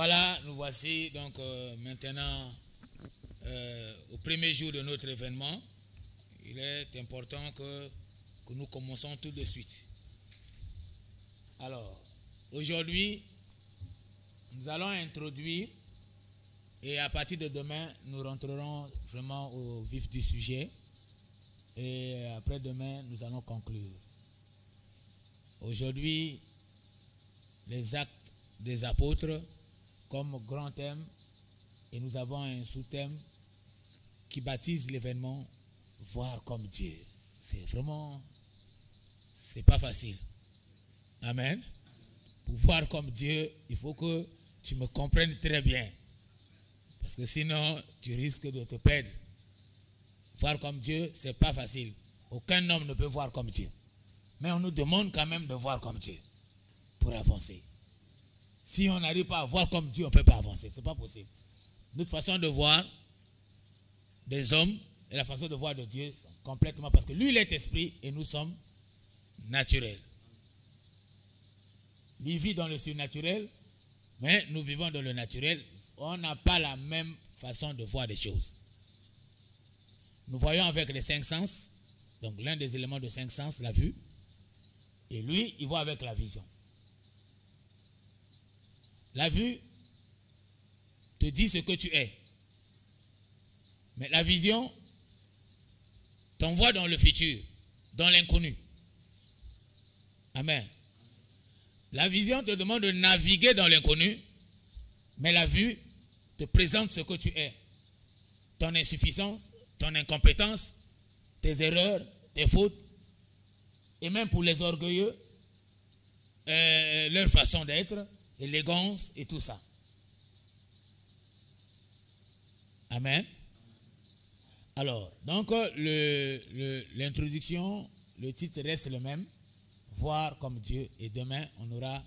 Voilà, nous voici donc maintenant au premier jour de notre événement. Il est important que nous commençons tout de suite. Alors, aujourd'hui, nous allons introduire et à partir de demain, nous rentrerons vraiment au vif du sujet. Et après demain, nous allons conclure. Aujourd'hui, les actes des apôtres comme grand thème, et nous avons un sous-thème qui baptise l'événement voir comme Dieu. C'est vraiment, c'est pas facile. Amen. Pour voir comme Dieu, il faut que tu me comprennes très bien. Parce que sinon, tu risques de te perdre. Voir comme Dieu, c'est pas facile. Aucun homme ne peut voir comme Dieu. Mais on nous demande quand même de voir comme Dieu pour avancer. Si on n'arrive pas à voir comme Dieu, on ne peut pas avancer. Ce n'est pas possible. Notre façon de voir des hommes et la façon de voir de Dieu sont complètement... Parce que lui, il est esprit et nous sommes naturels. Lui vit dans le surnaturel, mais nous vivons dans le naturel. On n'a pas la même façon de voir des choses. Nous voyons avec les cinq sens. Donc l'un des éléments de cinq sens, la vue. Et lui, il voit avec la vision. La vue te dit ce que tu es. Mais la vision t'envoie dans le futur, dans l'inconnu. Amen. La vision te demande de naviguer dans l'inconnu, mais la vue te présente ce que tu es. Ton insuffisance, ton incompétence, tes erreurs, tes fautes, et même pour les orgueilleux, leur façon d'être, élégance et tout ça. Amen. Alors, donc l'introduction, le titre reste le même, voir comme Dieu. Et demain, on aura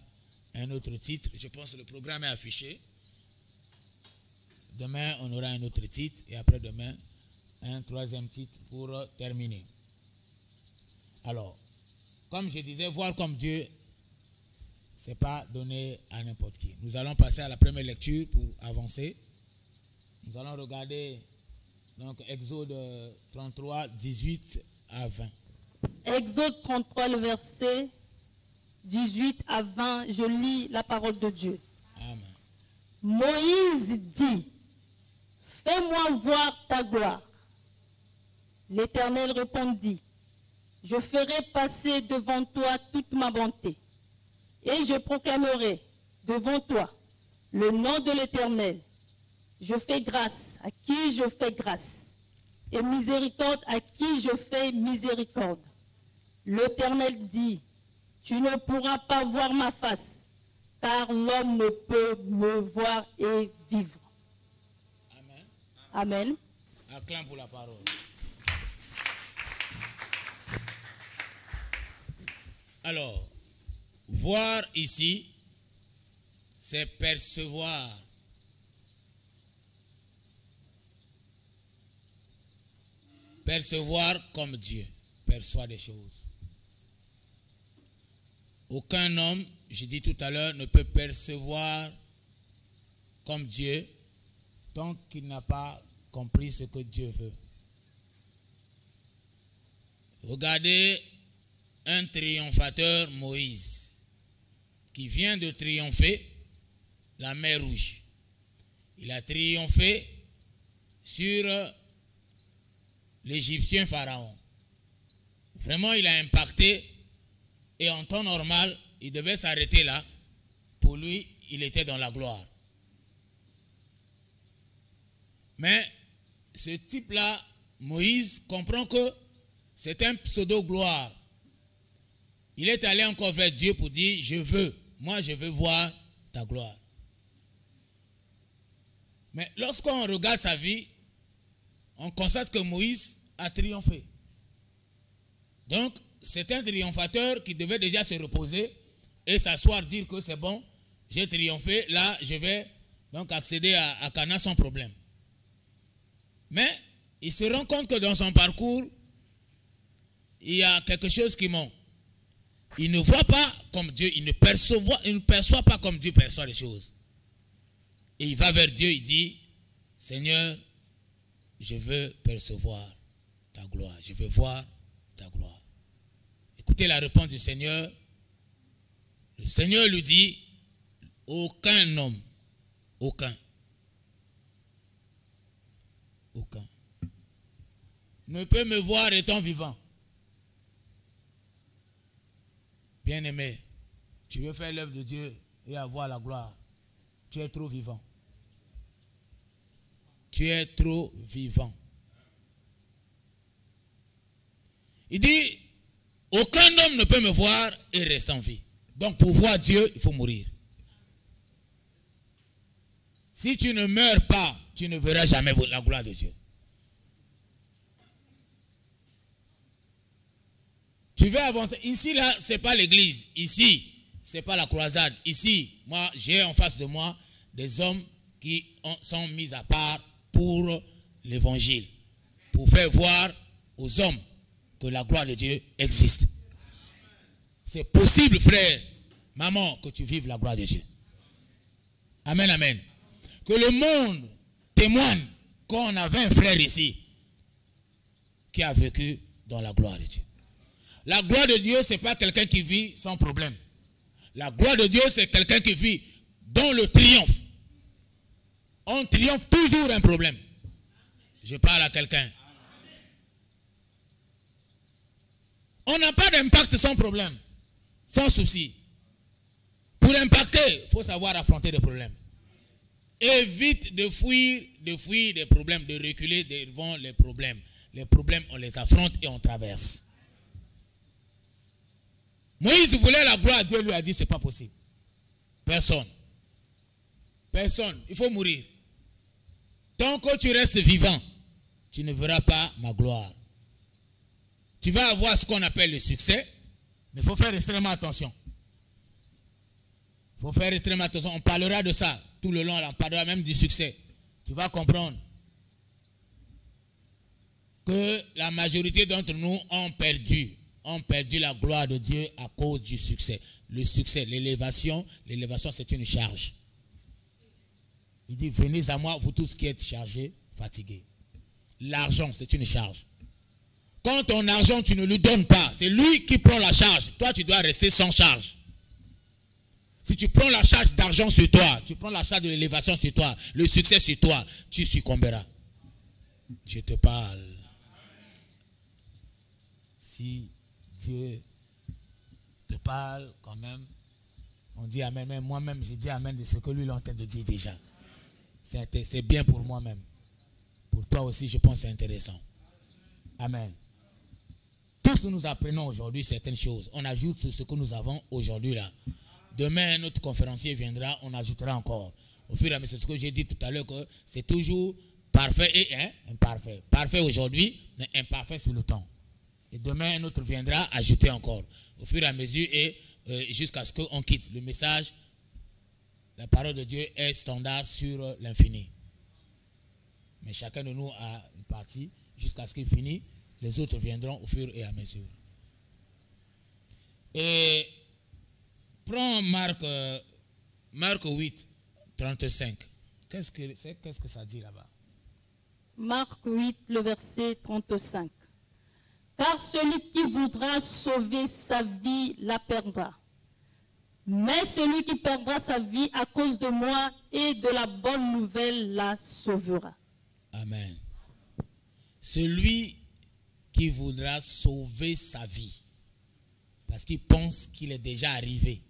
un autre titre. Je pense que le programme est affiché. Demain, on aura un autre titre. Et après demain, un troisième titre pour terminer. Alors, comme je disais, voir comme Dieu, ce n'est pas donné à n'importe qui. Nous allons passer à la première lecture pour avancer. Nous allons regarder donc Exode 33, 18 à 20. Exode 33, le verset 18 à 20, je lis la parole de Dieu. Amen. Moïse dit, fais-moi voir ta gloire. L'Éternel répondit, je ferai passer devant toi toute ma bonté, et je proclamerai devant toi le nom de l'Éternel. Je fais grâce à qui je fais grâce, et miséricorde à qui je fais miséricorde. L'Éternel dit, tu ne pourras pas voir ma face, car l'homme ne peut me voir et vivre. Amen. Amen. Acclame pour la parole. Alors, voir ici, c'est percevoir. Percevoir comme Dieu perçoit des choses. Aucun homme, je dis tout à l'heure, ne peut percevoir comme Dieu tant qu'il n'a pas compris ce que Dieu veut. Regardez un triomphateur, Moïse, qui vient de triompher la mer Rouge. Il a triomphé sur l'Égyptien Pharaon. Vraiment, il a impacté et en temps normal, il devait s'arrêter là. Pour lui, il était dans la gloire. Mais ce type-là, Moïse, comprend que c'est un pseudo-gloire. Il est allé encore vers Dieu pour dire, moi je veux voir ta gloire. Mais lorsqu'on regarde sa vie, on constate que Moïse a triomphé. Donc, c'est un triomphateur qui devait déjà se reposer et s'asseoir, dire que c'est bon, j'ai triomphé, là je vais donc accéder à Canaan sans problème. Mais il se rend compte que dans son parcours, il y a quelque chose qui manque. Il ne voit pas comme Dieu, il ne perçoit pas comme Dieu perçoit les choses. Et il va vers Dieu, il dit, Seigneur, je veux percevoir ta gloire. Je veux voir ta gloire. Écoutez la réponse du Seigneur. Le Seigneur lui dit, aucun homme, aucun, ne peut me voir étant vivant. Bien-aimé, tu veux faire l'œuvre de Dieu et avoir la gloire. Tu es trop vivant. Tu es trop vivant. Il dit, aucun homme ne peut me voir et rester en vie. Donc pour voir Dieu, il faut mourir. Si tu ne meurs pas, tu ne verras jamais la gloire de Dieu. Tu veux avancer. Ici, là, ce n'est pas l'église. Ici, ce n'est pas la croisade. Ici, moi, j'ai en face de moi des hommes qui sont mis à part pour l'évangile. Pour faire voir aux hommes que la gloire de Dieu existe. C'est possible, frère, maman, que tu vives la gloire de Dieu. Amen, amen. Que le monde témoigne qu'on avait un frère ici qui a vécu dans la gloire de Dieu. La gloire de Dieu, ce n'est pas quelqu'un qui vit sans problème. La gloire de Dieu, c'est quelqu'un qui vit dans le triomphe. On triomphe toujours un problème. Je parle à quelqu'un. On n'a pas d'impact sans problème, sans souci. Pour impacter, il faut savoir affronter des problèmes. Évite de fuir des problèmes, de reculer devant les problèmes. Les problèmes, on les affronte et on traverse. Moïse voulait la gloire, Dieu lui a dit, c'est pas possible. Personne. Personne. Il faut mourir. Tant que tu restes vivant, tu ne verras pas ma gloire. Tu vas avoir ce qu'on appelle le succès, mais il faut faire extrêmement attention. Il faut faire extrêmement attention. On parlera de ça tout le long, on parlera même du succès. Tu vas comprendre que la majorité d'entre nous ont perdu la gloire de Dieu à cause du succès. Le succès, l'élévation, c'est une charge. Il dit, venez à moi, vous tous qui êtes chargés, fatigués. L'argent, c'est une charge. Quand ton argent, tu ne lui donnes pas, c'est lui qui prend la charge. Toi, tu dois rester sans charge. Si tu prends la charge d'argent sur toi, tu prends la charge de l'élévation sur toi, le succès sur toi, tu succomberas. Je te parle. Si Dieu te parle quand même, on dit amen. Même moi-même, j'ai dit amen de ce que lui est en train de dire déjà. C'est bien pour moi-même. Pour toi aussi, je pense que c'est intéressant. Amen. Tous nous apprenons aujourd'hui certaines choses. On ajoute sur ce que nous avons aujourd'hui là. Demain, notre conférencier viendra, on ajoutera encore. Au fur et à mesure, c'est ce que j'ai dit tout à l'heure, que c'est toujours parfait et imparfait. Parfait aujourd'hui, mais imparfait sur le temps. Et demain, un autre viendra ajouter encore. Au fur et à mesure et jusqu'à ce qu'on quitte. Le message, la parole de Dieu est standard sur l'infini. Mais chacun de nous a une partie jusqu'à ce qu'il finisse. Les autres viendront au fur et à mesure. Et prends Marc 8, 35. Qu'est-ce que ça dit là-bas? Marc 8, le verset 35. Car celui qui voudra sauver sa vie la perdra. Mais celui qui perdra sa vie à cause de moi et de la bonne nouvelle la sauvera. Amen. Celui qui voudra sauver sa vie, parce qu'il pense qu'il est déjà arrivé,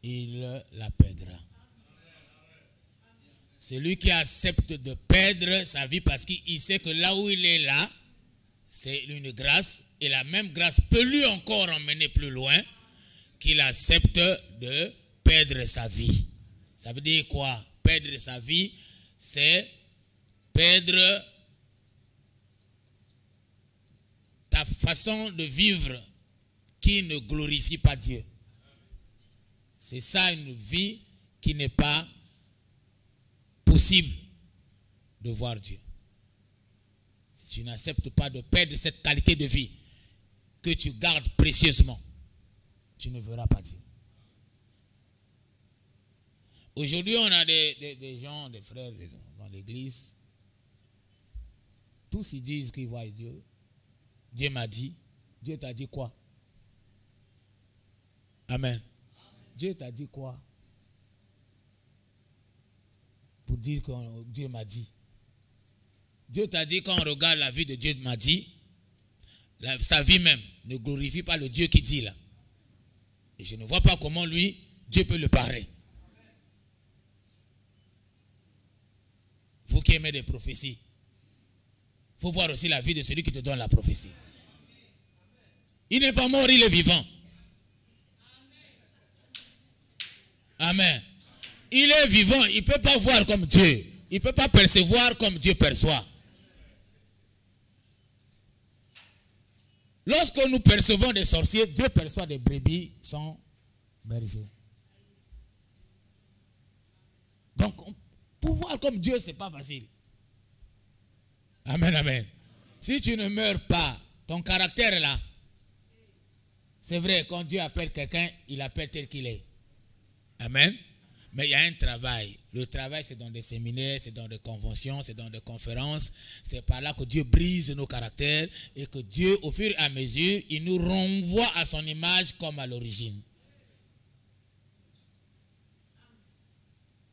il la perdra. Celui qui accepte de perdre sa vie parce qu'il sait que là où il est là, c'est une grâce, et la même grâce peut lui encore emmener plus loin, qu'il accepte de perdre sa vie. Ça veut dire quoi? Perdre sa vie, c'est perdre ta façon de vivre qui ne glorifie pas Dieu. C'est ça une vie qui n'est pas possible de voir Dieu. Si tu n'acceptes pas de perdre cette qualité de vie que tu gardes précieusement, tu ne verras pas Dieu. Aujourd'hui, on a des gens, des frères dans l'église. Tous ils disent qu'ils voient Dieu. Dieu m'a dit. Dieu t'a dit quoi? Amen. Dieu t'a dit quoi? Pour dire que Dieu m'a dit. Dieu t'a dit, quand on regarde la vie de Dieu m'a dit, sa vie même ne glorifie pas le Dieu qui dit là. Et je ne vois pas comment lui, Dieu peut le parer. Vous qui aimez des prophéties, il faut voir aussi la vie de celui qui te donne la prophétie. Il n'est pas mort, il est vivant. Amen. Il est vivant, il ne peut pas voir comme Dieu. Il ne peut pas percevoir comme Dieu perçoit. Lorsque nous percevons des sorciers, Dieu perçoit des brebis sans berger. Donc, pour voir comme Dieu, ce n'est pas facile. Amen, amen. Si tu ne meurs pas, ton caractère est là. C'est vrai, quand Dieu appelle quelqu'un, il appelle tel qu'il est. Amen. Mais il y a un travail. Le travail, c'est dans des séminaires, c'est dans des conventions, c'est dans des conférences. C'est par là que Dieu brise nos caractères et que Dieu, au fur et à mesure, il nous renvoie à son image comme à l'origine.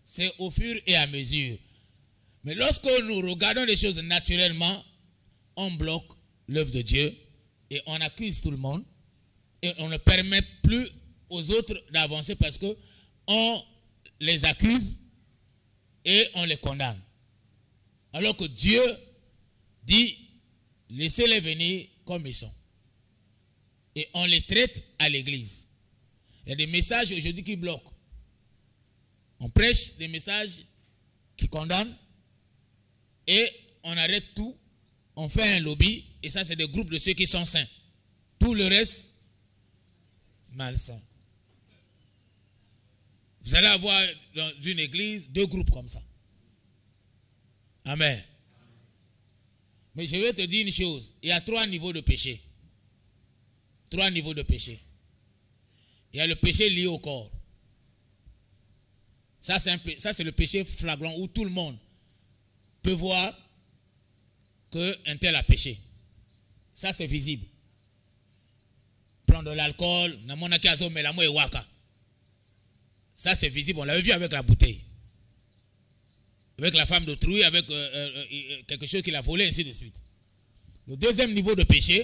C'est au fur et à mesure. Mais lorsque nous regardons les choses naturellement, on bloque l'œuvre de Dieu et on accuse tout le monde et on ne permet plus aux autres d'avancer parce que on les accuse et on les condamne. Alors que Dieu dit, laissez-les venir comme ils sont. Et on les traite à l'église. Il y a des messages aujourd'hui qui bloquent. On prêche des messages qui condamnent et on arrête tout. On fait un lobby et ça c'est des groupes de ceux qui sont saints. Tout le reste, malsain. Vous allez avoir dans une église 2 groupes comme ça. Amen. Mais je vais te dire une chose. Il y a 3 niveaux de péché. 3 niveaux de péché. Il y a le péché lié au corps. Ça, c'est le péché flagrant où tout le monde peut voir qu'un tel a péché. Ça, c'est visible. Prendre de l'alcool, ça, c'est visible. On l'avait vu avec la bouteille. Avec la femme d'autrui, avec quelque chose qu'il a volé, ainsi de suite. Le deuxième niveau de péché,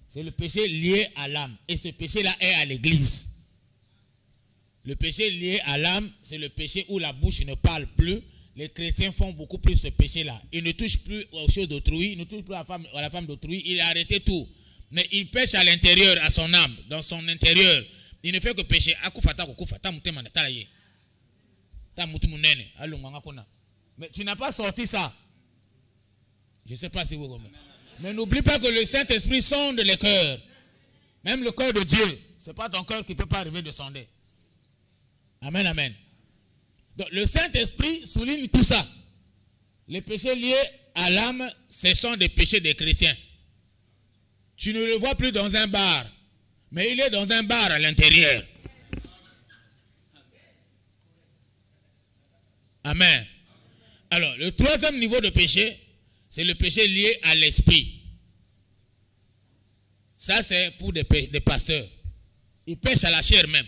c'est le péché lié à l'âme. Et ce péché-là est à l'église. Le péché lié à l'âme, c'est le péché où la bouche ne parle plus. Les chrétiens font beaucoup plus ce péché-là. Ils ne touchent plus aux choses d'autrui, ils ne touchent plus à la femme d'autrui. Il a arrêté tout. Mais il pêche à l'intérieur, à son âme, dans son intérieur. Il ne fait que pécher. Mais tu n'as pas sorti ça. Je ne sais pas si vous comprenez. Mais n'oublie pas que le Saint-Esprit sonde les cœurs. Même le cœur de Dieu. Ce n'est pas ton cœur qui ne peut pas arriver de sonder. Amen, amen. Donc le Saint-Esprit souligne tout ça. Les péchés liés à l'âme, ce sont des péchés des chrétiens. Tu ne le vois plus dans un bar. Mais il est dans un bar à l'intérieur. Amen. Alors, le troisième niveau de péché, c'est le péché lié à l'esprit. Ça, c'est pour des pasteurs. Ils pêchent à la chair même.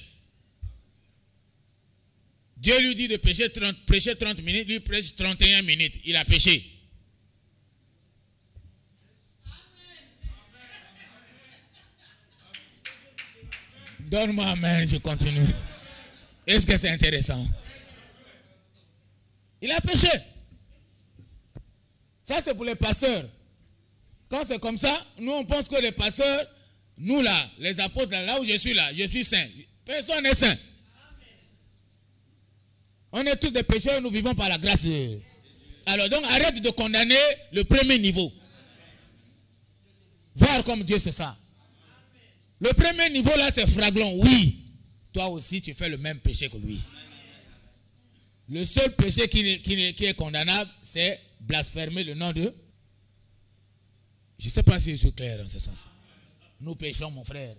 Dieu lui dit de prêcher 30 minutes, lui prêche 31 minutes. Il a péché. Donne-moi amen, je continue. Est-ce que c'est intéressant? Il a péché. Ça, c'est pour les pasteurs. Quand c'est comme ça, nous, on pense que les pasteurs, nous là, les apôtres, là où je suis là, je suis saint. Personne n'est saint. On est tous des pécheurs, nous vivons par la grâce de Dieu. Alors donc, arrête de condamner le premier niveau. Voir comme Dieu, c'est ça. Le premier niveau là, c'est fraglon. Oui, toi aussi, tu fais le même péché que lui. Le seul péché qui est condamnable, c'est blasphémer le nom de... Je ne sais pas si je suis clair dans ce sens. Nous péchons, mon frère.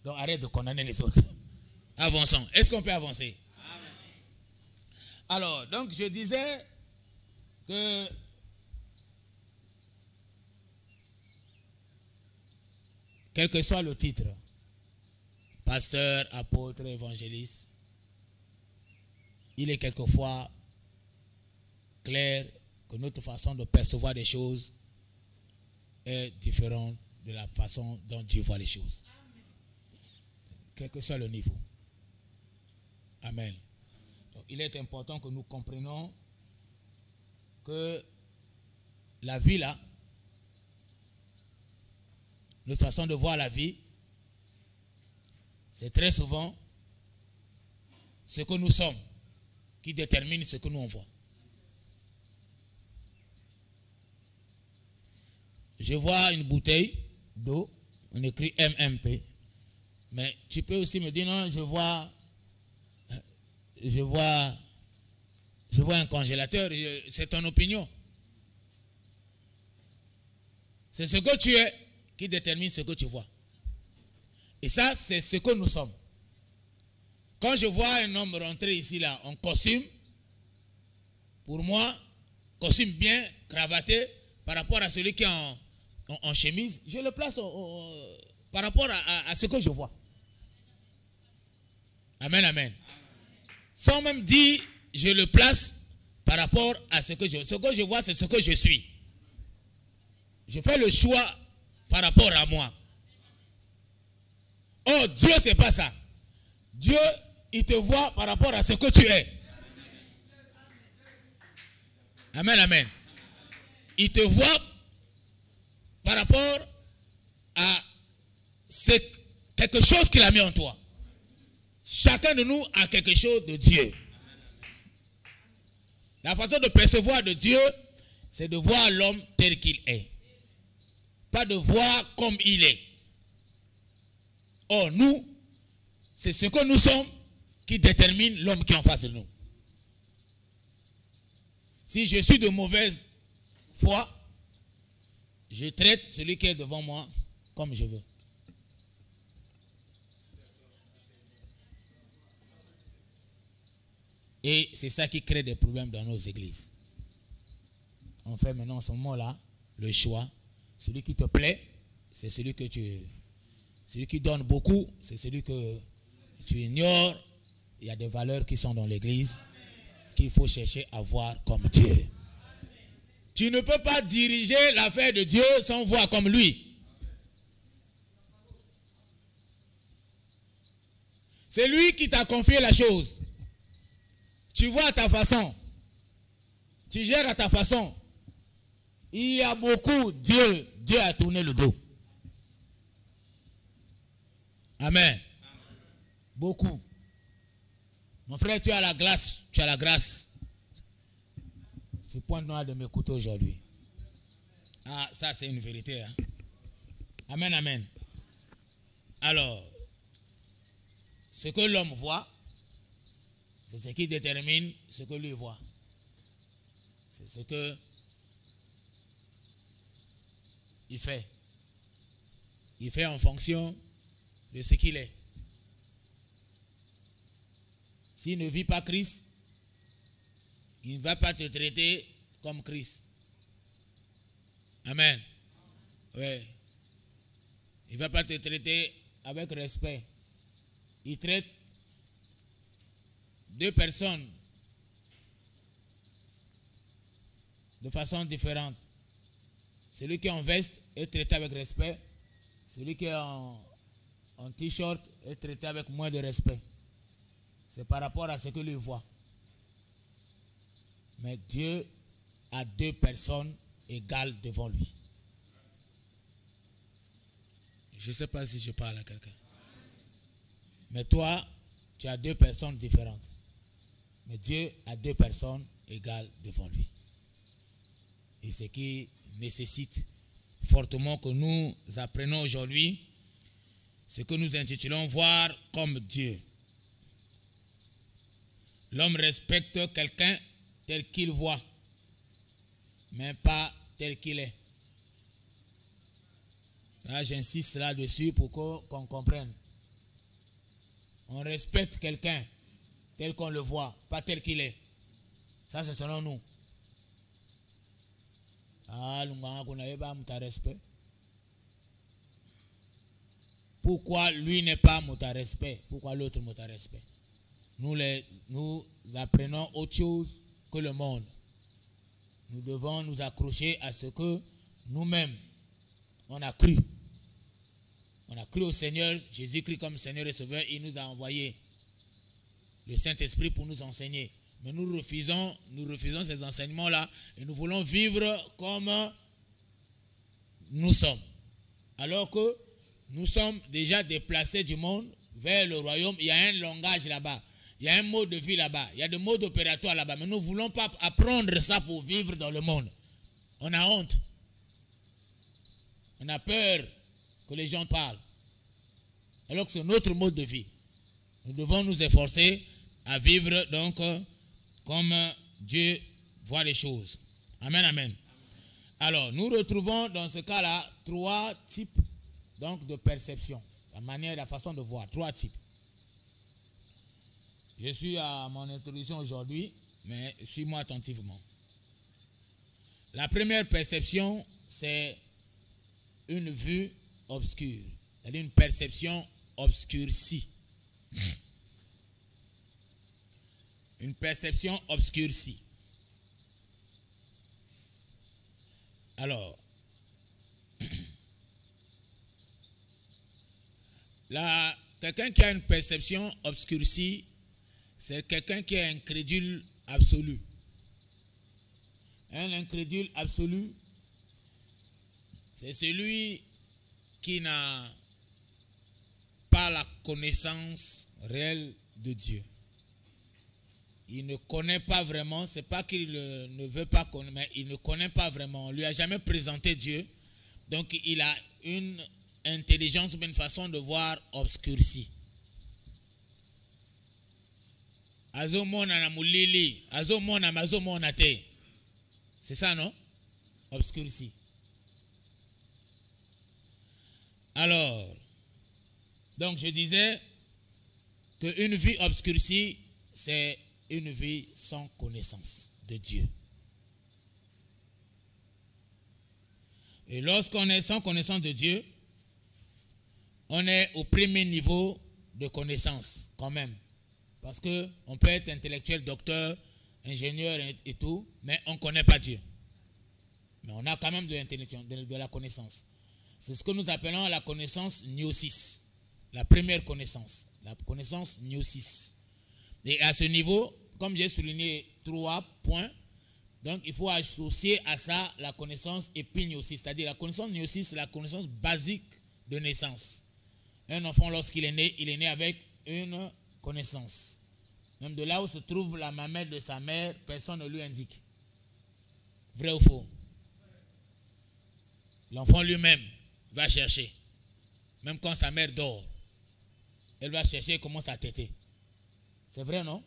Donc arrête de condamner les autres. Avançons. Est-ce qu'on peut avancer? Alors, donc je disais que quel que soit le titre, pasteur, apôtre, évangéliste, il est quelquefois clair que notre façon de percevoir les choses est différente de la façon dont Dieu voit les choses. Quel que soit le niveau. Amen. Donc, il est important que nous comprenions que la vie là, notre façon de voir la vie, c'est très souvent ce que nous sommes qui détermine ce que nous on voit. Je vois une bouteille d'eau, on écrit MMP, mais tu peux aussi me dire non, je vois un congélateur, c'est ton opinion. C'est ce que tu es qui détermine ce que tu vois. Et ça, c'est ce que nous sommes. Quand je vois un homme rentrer ici là en costume, pour moi, costume bien cravaté par rapport à celui qui est en chemise, je le place par rapport à ce que je vois. Amen, amen. Sans même dire, je le place par rapport à ce que je vois, c'est ce que je suis. Je fais le choix par rapport à moi. Oh, Dieu, c'est pas ça. Dieu, il te voit par rapport à ce que tu es. Amen, amen. Il te voit par rapport à quelque chose qu'il a mis en toi. Chacun de nous a quelque chose de Dieu. La façon de percevoir de Dieu, c'est de voir l'homme tel qu'il est. Pas de voir comme il est. Or, nous, c'est ce que nous sommes qui détermine l'homme qui est en face de nous. Si je suis de mauvaise foi, je traite celui qui est devant moi comme je veux. Et c'est ça qui crée des problèmes dans nos églises. On fait maintenant, en ce moment-là, le choix. Celui qui te plaît, c'est celui que celui qui donne beaucoup, c'est celui que tu ignores. Il y a des valeurs qui sont dans l'église qu'il faut chercher à voir comme Dieu. Tu ne peux pas diriger l'affaire de Dieu sans voir comme lui. C'est lui qui t'a confié la chose. Tu vois à ta façon. Tu gères à ta façon. Il y a beaucoup, Dieu a tourné le dos. Amen. Beaucoup. Mon frère, tu as la grâce. Tu as la grâce. Ce point noir de m'écouter aujourd'hui. Ah, ça c'est une vérité. Hein? Amen, amen. Alors, ce que l'homme voit, c'est ce qui détermine ce que lui voit. C'est ce que il fait. Il fait en fonction de ce qu'il est. S'il ne vit pas Christ, il ne va pas te traiter comme Christ. Amen. Oui. Il ne va pas te traiter avec respect. Il traite deux personnes de façon différente. Celui qui est en veste est traité avec respect. Celui qui est en t-shirt est traité avec moins de respect. C'est par rapport à ce que lui voit. Mais Dieu a deux personnes égales devant lui. Je ne sais pas si je parle à quelqu'un. Mais toi, tu as deux personnes différentes. Mais Dieu a deux personnes égales devant lui. Et ce qui nécessite fortement que nous apprenions aujourd'hui ce que nous intitulons voir comme Dieu. L'homme respecte quelqu'un tel qu'il voit, mais pas tel qu'il est. Là, j'insiste là-dessus pour qu'on comprenne. On respecte quelqu'un tel qu'on le voit, pas tel qu'il est. Ça, c'est selon nous. Ah, vous n'avez pas mon respect. Pourquoi lui n'est pas mon respect? Pourquoi l'autre mon respect? Nous apprenons autre chose que le monde. Nous devons nous accrocher à ce que nous-mêmes, on a cru. On a cru au Seigneur, Jésus-Christ comme Seigneur et Sauveur, il nous a envoyé le Saint-Esprit pour nous enseigner. Mais nous refusons ces enseignements-là et nous voulons vivre comme nous sommes. Alors que nous sommes déjà déplacés du monde vers le royaume. Il y a un langage là-bas. Il y a un mode de vie là-bas. Il y a des modes opératoires là-bas. Mais nous ne voulons pas apprendre ça pour vivre dans le monde. On a honte. On a peur que les gens parlent. Alors que c'est notre mode de vie. Nous devons nous efforcer à vivre donc comme Dieu voit les choses. Amen, amen. Alors, nous retrouvons dans ce cas-là 3 types donc, de perception. La manière, la façon de voir. 3 types. Je suis à mon introduction aujourd'hui, mais suis-moi attentivement. La première perception, c'est une vue obscure. C'est-à-dire une perception obscurcie. Une perception obscurcie. Alors, quelqu'un qui a une perception obscurcie, c'est quelqu'un qui est incrédule absolu. Un incrédule absolu, c'est celui qui n'a pas la connaissance réelle de Dieu. Il ne connaît pas vraiment, c'est pas qu'il ne veut pas connaître, mais il ne connaît pas vraiment. On ne lui a jamais présenté Dieu. Donc il a une intelligence, une façon de voir obscurcie. C'est ça, non? Obscurcie. Alors, donc je disais qu'une vie obscurcie, c'est une vie sans connaissance de Dieu. Et lorsqu'on est sans connaissance de Dieu, on est au premier niveau de connaissance quand même. Parce qu'on peut être intellectuel, docteur, ingénieur et tout, mais on ne connaît pas Dieu. Mais on a quand même de l'intelligence, de la connaissance. C'est ce que nous appelons la connaissance gnosis. La première connaissance. La connaissance gnosis. Et à ce niveau, comme j'ai souligné 3 points, donc il faut associer à ça la connaissance épignosis. C'est-à-dire la connaissance gnosis, c'est la connaissance basique de naissance. Un enfant, lorsqu'il est né avec une connaissance. Même de là où se trouve la mamelle de sa mère, personne ne lui indique. Vrai ou faux? L'enfant lui-même va chercher. Même quand sa mère dort, elle va chercher et commence à téter. C'est vrai, non?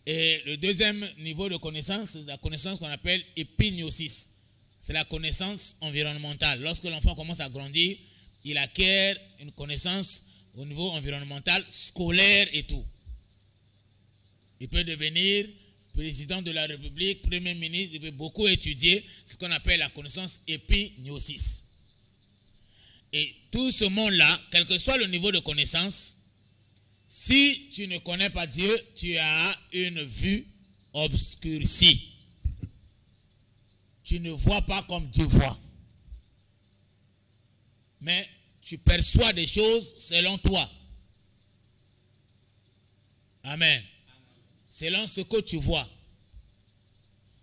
Et le deuxième niveau de connaissance, c'est la connaissance qu'on appelle épignosis. C'est la connaissance environnementale. Lorsque l'enfant commence à grandir, il acquiert une connaissance au niveau environnemental, scolaire et tout. Il peut devenir président de la République, premier ministre, il peut beaucoup étudier ce qu'on appelle la connaissance épignosis. Et tout ce monde-là, quel que soit le niveau de connaissance, si tu ne connais pas Dieu, tu as une vue obscurcie. Tu ne vois pas comme Dieu voit. Mais tu perçois des choses selon toi. Amen. Selon ce que tu vois.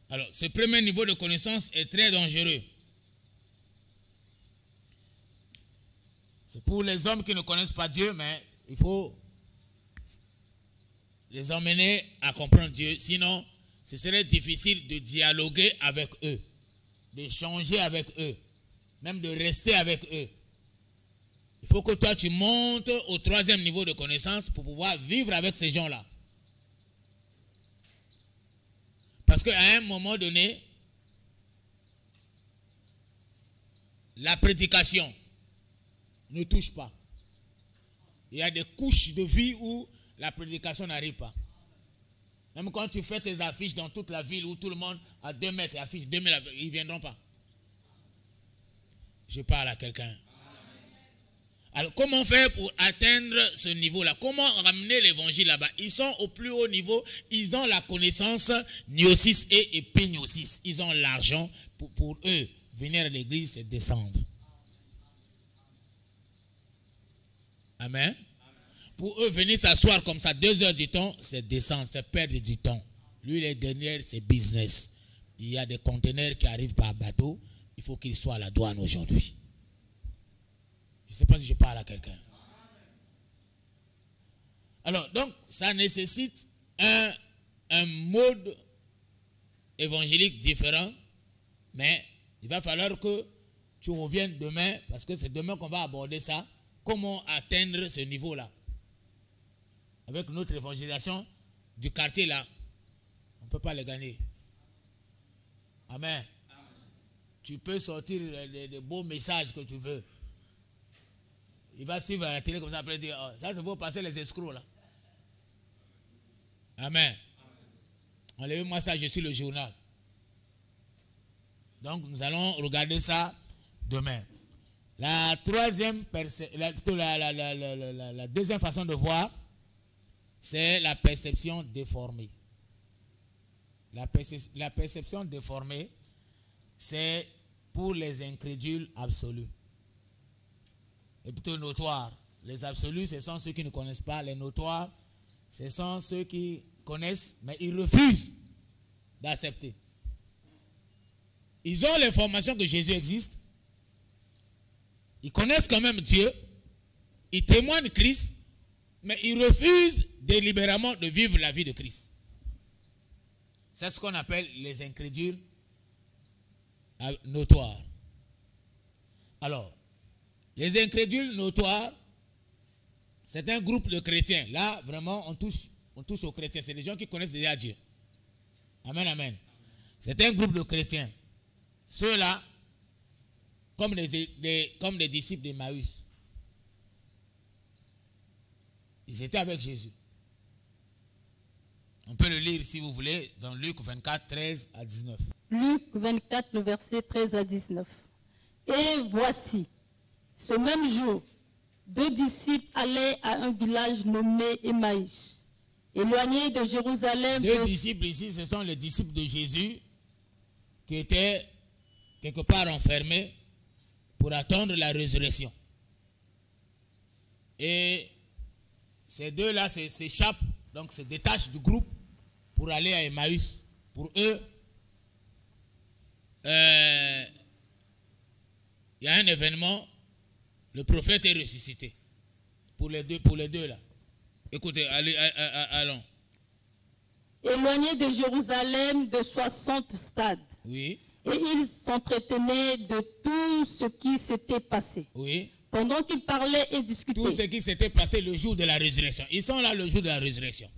Alors, ce premier niveau de connaissance est très dangereux. C'est pour les hommes qui ne connaissent pas Dieu, mais il faut les emmener à comprendre Dieu. Sinon, ce serait difficile de dialoguer avec eux, d'échanger avec eux, même de rester avec eux. Il faut que toi, tu montes au 3e niveau de connaissance pour pouvoir vivre avec ces gens-là. Parce qu'à un moment donné, la prédication ne touche pas. Il y a des couches de vie où la prédication n'arrive pas. Même quand tu fais tes affiches dans toute la ville où tout le monde a 2 mètres et affiche 2 mètres, ils ne viendront pas. Je parle à quelqu'un. Alors, comment faire pour atteindre ce niveau-là? Comment ramener l'évangile là-bas? Ils sont au plus haut niveau. Ils ont la connaissance gnosis et épignosis. Ils ont l'argent. Pour eux, venir à l'église, c'est descendre. Amen. Pour eux, venir s'asseoir comme ça 2 heures du temps, c'est descendre, c'est perdre du temps. Lui, les derniers, c'est business. Il y a des conteneurs qui arrivent par bateau. Il faut qu'ils soient à la douane aujourd'hui. Je ne sais pas si je parle à quelqu'un. Alors, donc, ça nécessite un mode évangélique différent. Mais il va falloir que tu reviennes demain, parce que c'est demain qu'on va aborder ça. Comment atteindre ce niveau-là? Avec notre évangélisation du quartier là, on ne peut pas les gagner. Amen. Tu peux sortir des beaux messages que tu veux. Il va suivre à la télé comme ça, après dire, oh, ça c'est pour passer les escrocs là. Amen. Enlevez-moi ça, je suis le journal. Donc nous allons regarder ça demain. La deuxième façon de voir, c'est la perception déformée. La perception déformée, c'est pour les incrédules absolus. Et plutôt notoires. Les absolus, ce sont ceux qui ne connaissent pas. Les notoires, ce sont ceux qui connaissent, mais ils refusent d'accepter. Ils ont l'information que Jésus existe. Ils connaissent quand même Dieu. Ils témoignent Christ, mais ils refusent délibérément de vivre la vie de Christ. C'est ce qu'on appelle les incrédules notoires. Alors, les incrédules notoires, c'est un groupe de chrétiens. Là, vraiment, on touche aux chrétiens. C'est les gens qui connaissent déjà Dieu. Amen, amen. C'est un groupe de chrétiens. Ceux-là, comme les disciples d'Emmaüs, ils étaient avec Jésus. On peut le lire si vous voulez dans Luc 24, 13 à 19. Luc 24, le verset 13 à 19. Et voici, ce même jour, 2 disciples allaient à un village nommé Emmaüs, éloigné de Jérusalem. 2 disciples ici, ce sont les disciples de Jésus qui étaient quelque part enfermés pour attendre la résurrection. Et ces deux-là s'échappent, donc se détachent du groupe pour aller à Emmaüs. Pour eux, il y a un événement, le prophète est ressuscité. Pour les deux là. Écoutez, allons. Éloigné de Jérusalem de 60 stades. Oui. Et ils s'entretenaient de tout ce qui s'était passé. Oui. Pendant qu'ils parlaient et discutaient. Tout ce qui s'était passé le jour de la résurrection. Ils sont là le jour de la résurrection.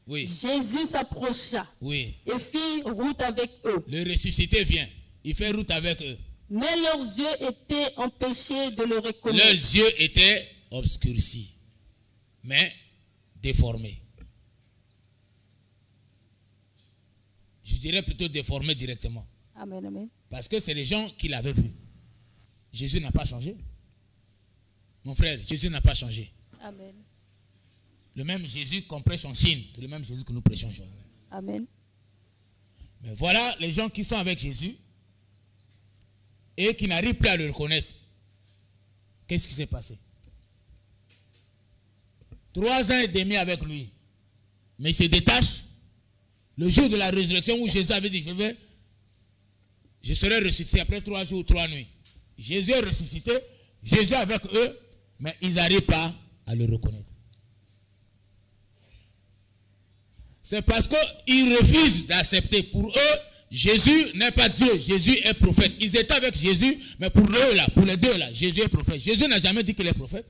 Oui. Jésus s'approcha. Oui. Et fit route avec eux. Le ressuscité vient. Il fait route avec eux. Mais leurs yeux étaient empêchés de le reconnaître. Leurs yeux étaient obscurcis, mais déformés. Je dirais plutôt déformés directement. Amen, amen. Parce que c'est les gens qui l'avaient vu. Jésus n'a pas changé. Mon frère, Jésus n'a pas changé. Amen. Le même Jésus qu'on prêche en Chine, c'est le même Jésus que nous prêchons aujourd'hui. Amen. Mais voilà les gens qui sont avec Jésus et qui n'arrivent plus à le reconnaître. Qu'est-ce qui s'est passé? 3 ans et demi avec lui. Mais il se détache. Le jour de la résurrection où Jésus avait dit, je serai ressuscité après 3 jours, 3 nuits. Jésus est ressuscité, Jésus avec eux, mais ils n'arrivent pas à le reconnaître. C'est parce qu'ils refusent d'accepter. Pour eux, Jésus n'est pas Dieu, Jésus est prophète. Ils étaient avec Jésus, mais pour eux là, pour les deux là, Jésus est prophète. Jésus n'a jamais dit qu'il est prophète.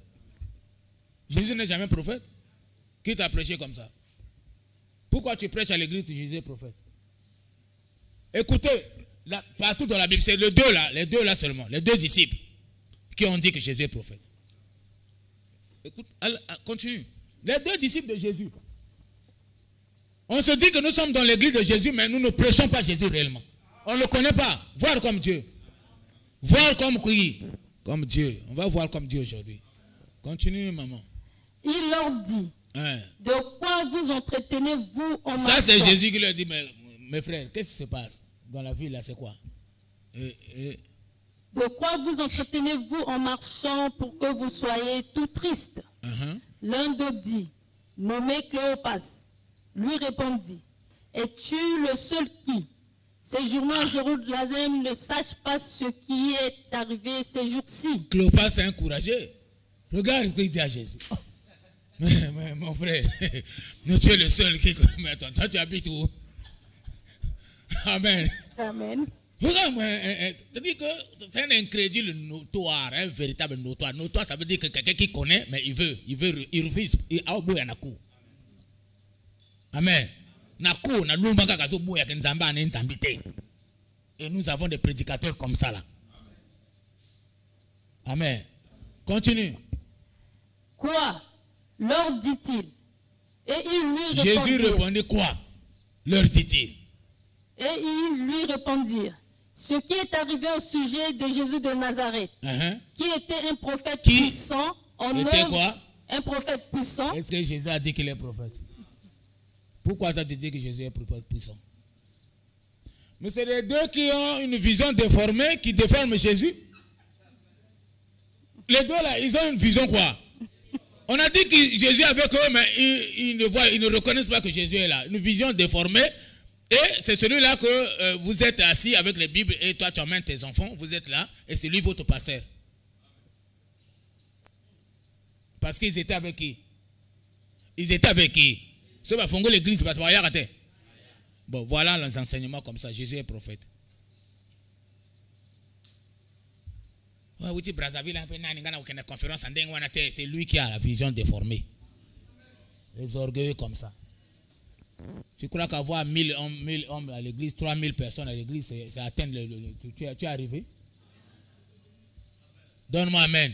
Jésus n'est jamais prophète. Qui t'a prêché comme ça? Pourquoi tu prêches à l'église que Jésus est prophète? Écoutez, là, partout dans la Bible, c'est les deux là seulement, les 2 disciples qui ont dit que Jésus est prophète. Écoute, continue. Les 2 disciples de Jésus. On se dit que nous sommes dans l'église de Jésus, mais nous ne prêchons pas Jésus réellement. On ne le connaît pas. Voir comme Dieu. Voir comme qui? Comme Dieu. On va voir comme Dieu aujourd'hui. Continue, maman. Il leur dit, de quoi vous entretenez-vous en marchant? Ça, c'est Jésus qui leur dit, mes frères, qu'est-ce qui se passe dans la vie là, c'est quoi? De quoi vous entretenez-vous en marchant pour que vous soyez tout tristes? L'un d'eux dit, nommé Cléopas, lui répondit, es-tu le seul qui, séjournant à Jérusalem, ne sache pas ce qui est arrivé ces jours-ci? Cléopas, c'est un courageux. Regarde ce qu'il dit à Jésus. Oh. Mais mon frère, tu es le seul qui connaît. Mais attends, toi tu habites où? Amen. Amen. Regarde, tu dis que c'est un incrédule notoire, un véritable notoire. Notoire, ça veut dire que quelqu'un qui connaît, mais il refuse. Il a oublié un coup. Amen. Et nous avons des prédicateurs comme ça là. Amen. Continue. Quoi? Leur dit-il. Et ils lui Jésus répondirent. répondit quoi? Leur dit-il. Et ils lui répondirent. Ce qui est arrivé au sujet de Jésus de Nazareth, qui était un prophète puissant en œuvre. Quoi? Un prophète puissant. Est-ce que Jésus a dit qu'il est prophète? Pourquoi tu as dit que Jésus est prophète puissant? Mais c'est les deux qui ont une vision déformée, qui déforment Jésus. Les deux là, ils ont une vision quoi? On a dit que Jésus est avec eux, mais ils ne reconnaissent pas que Jésus est là. Une vision déformée. Et c'est celui-là que vous êtes assis avec les Bibles et toi tu emmènes tes enfants, vous êtes là, et c'est lui votre pasteur. Parce qu'ils étaient avec qui? Ils étaient avec qui? C'est pas Fongo l'église, c'est pas toi. Bon, voilà les enseignements comme ça. Jésus est prophète. C'est lui qui a la vision déformée. Les orgueils comme ça. Tu crois qu'avoir 1000 hommes à l'église, 3000 personnes à l'église, c'est atteindre tu es arrivé? Donne-moi amen.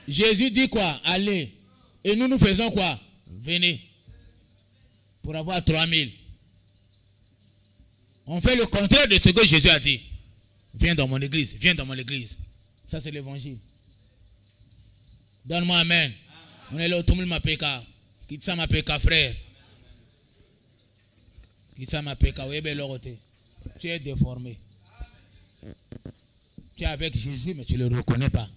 Jésus dit quoi? Allez. Et nous faisons quoi? Venez. Pour avoir 3000. On fait le contraire de ce que Jésus a dit. Viens dans mon église, viens dans mon église. Ça c'est l'évangile. Donne-moi amen. On est là, tout le monde m'appelle. Quitte ça m'appelle frère. Tu es déformé. Tu es avec Jésus, mais tu ne le reconnais pas.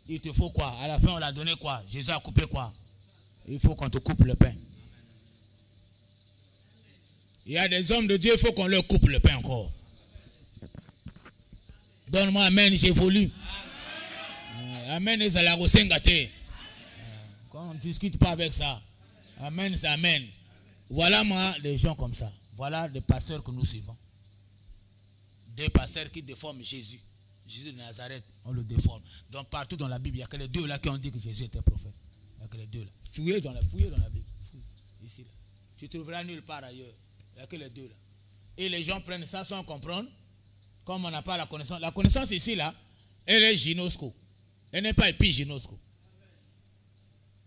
Il te faut quoi? À la fin, on l'a donné quoi? Jésus a coupé quoi? Il faut qu'on te coupe le pain. Il y a des hommes de Dieu, il faut qu'on leur coupe le pain encore. Donne-moi amen, j'évolue. Amen, ils allaient au quand on ne discute pas avec ça. Amen, c'est amen. Voilà moi, les gens comme ça. Voilà les pasteurs que nous suivons. Des pasteurs qui déforment Jésus. Jésus de Nazareth, on le déforme. Donc partout dans la Bible, il n'y a que les deux là qui ont dit que Jésus était prophète. Il n'y a que les deux là. Fouillez dans la Bible. Ici là. Tu trouveras nulle part ailleurs. Il n'y a que les deux là. Et les gens prennent ça sans comprendre. Comme on n'a pas la connaissance. La connaissance ici là, elle est gynosco. Elle n'est pas épigynosco.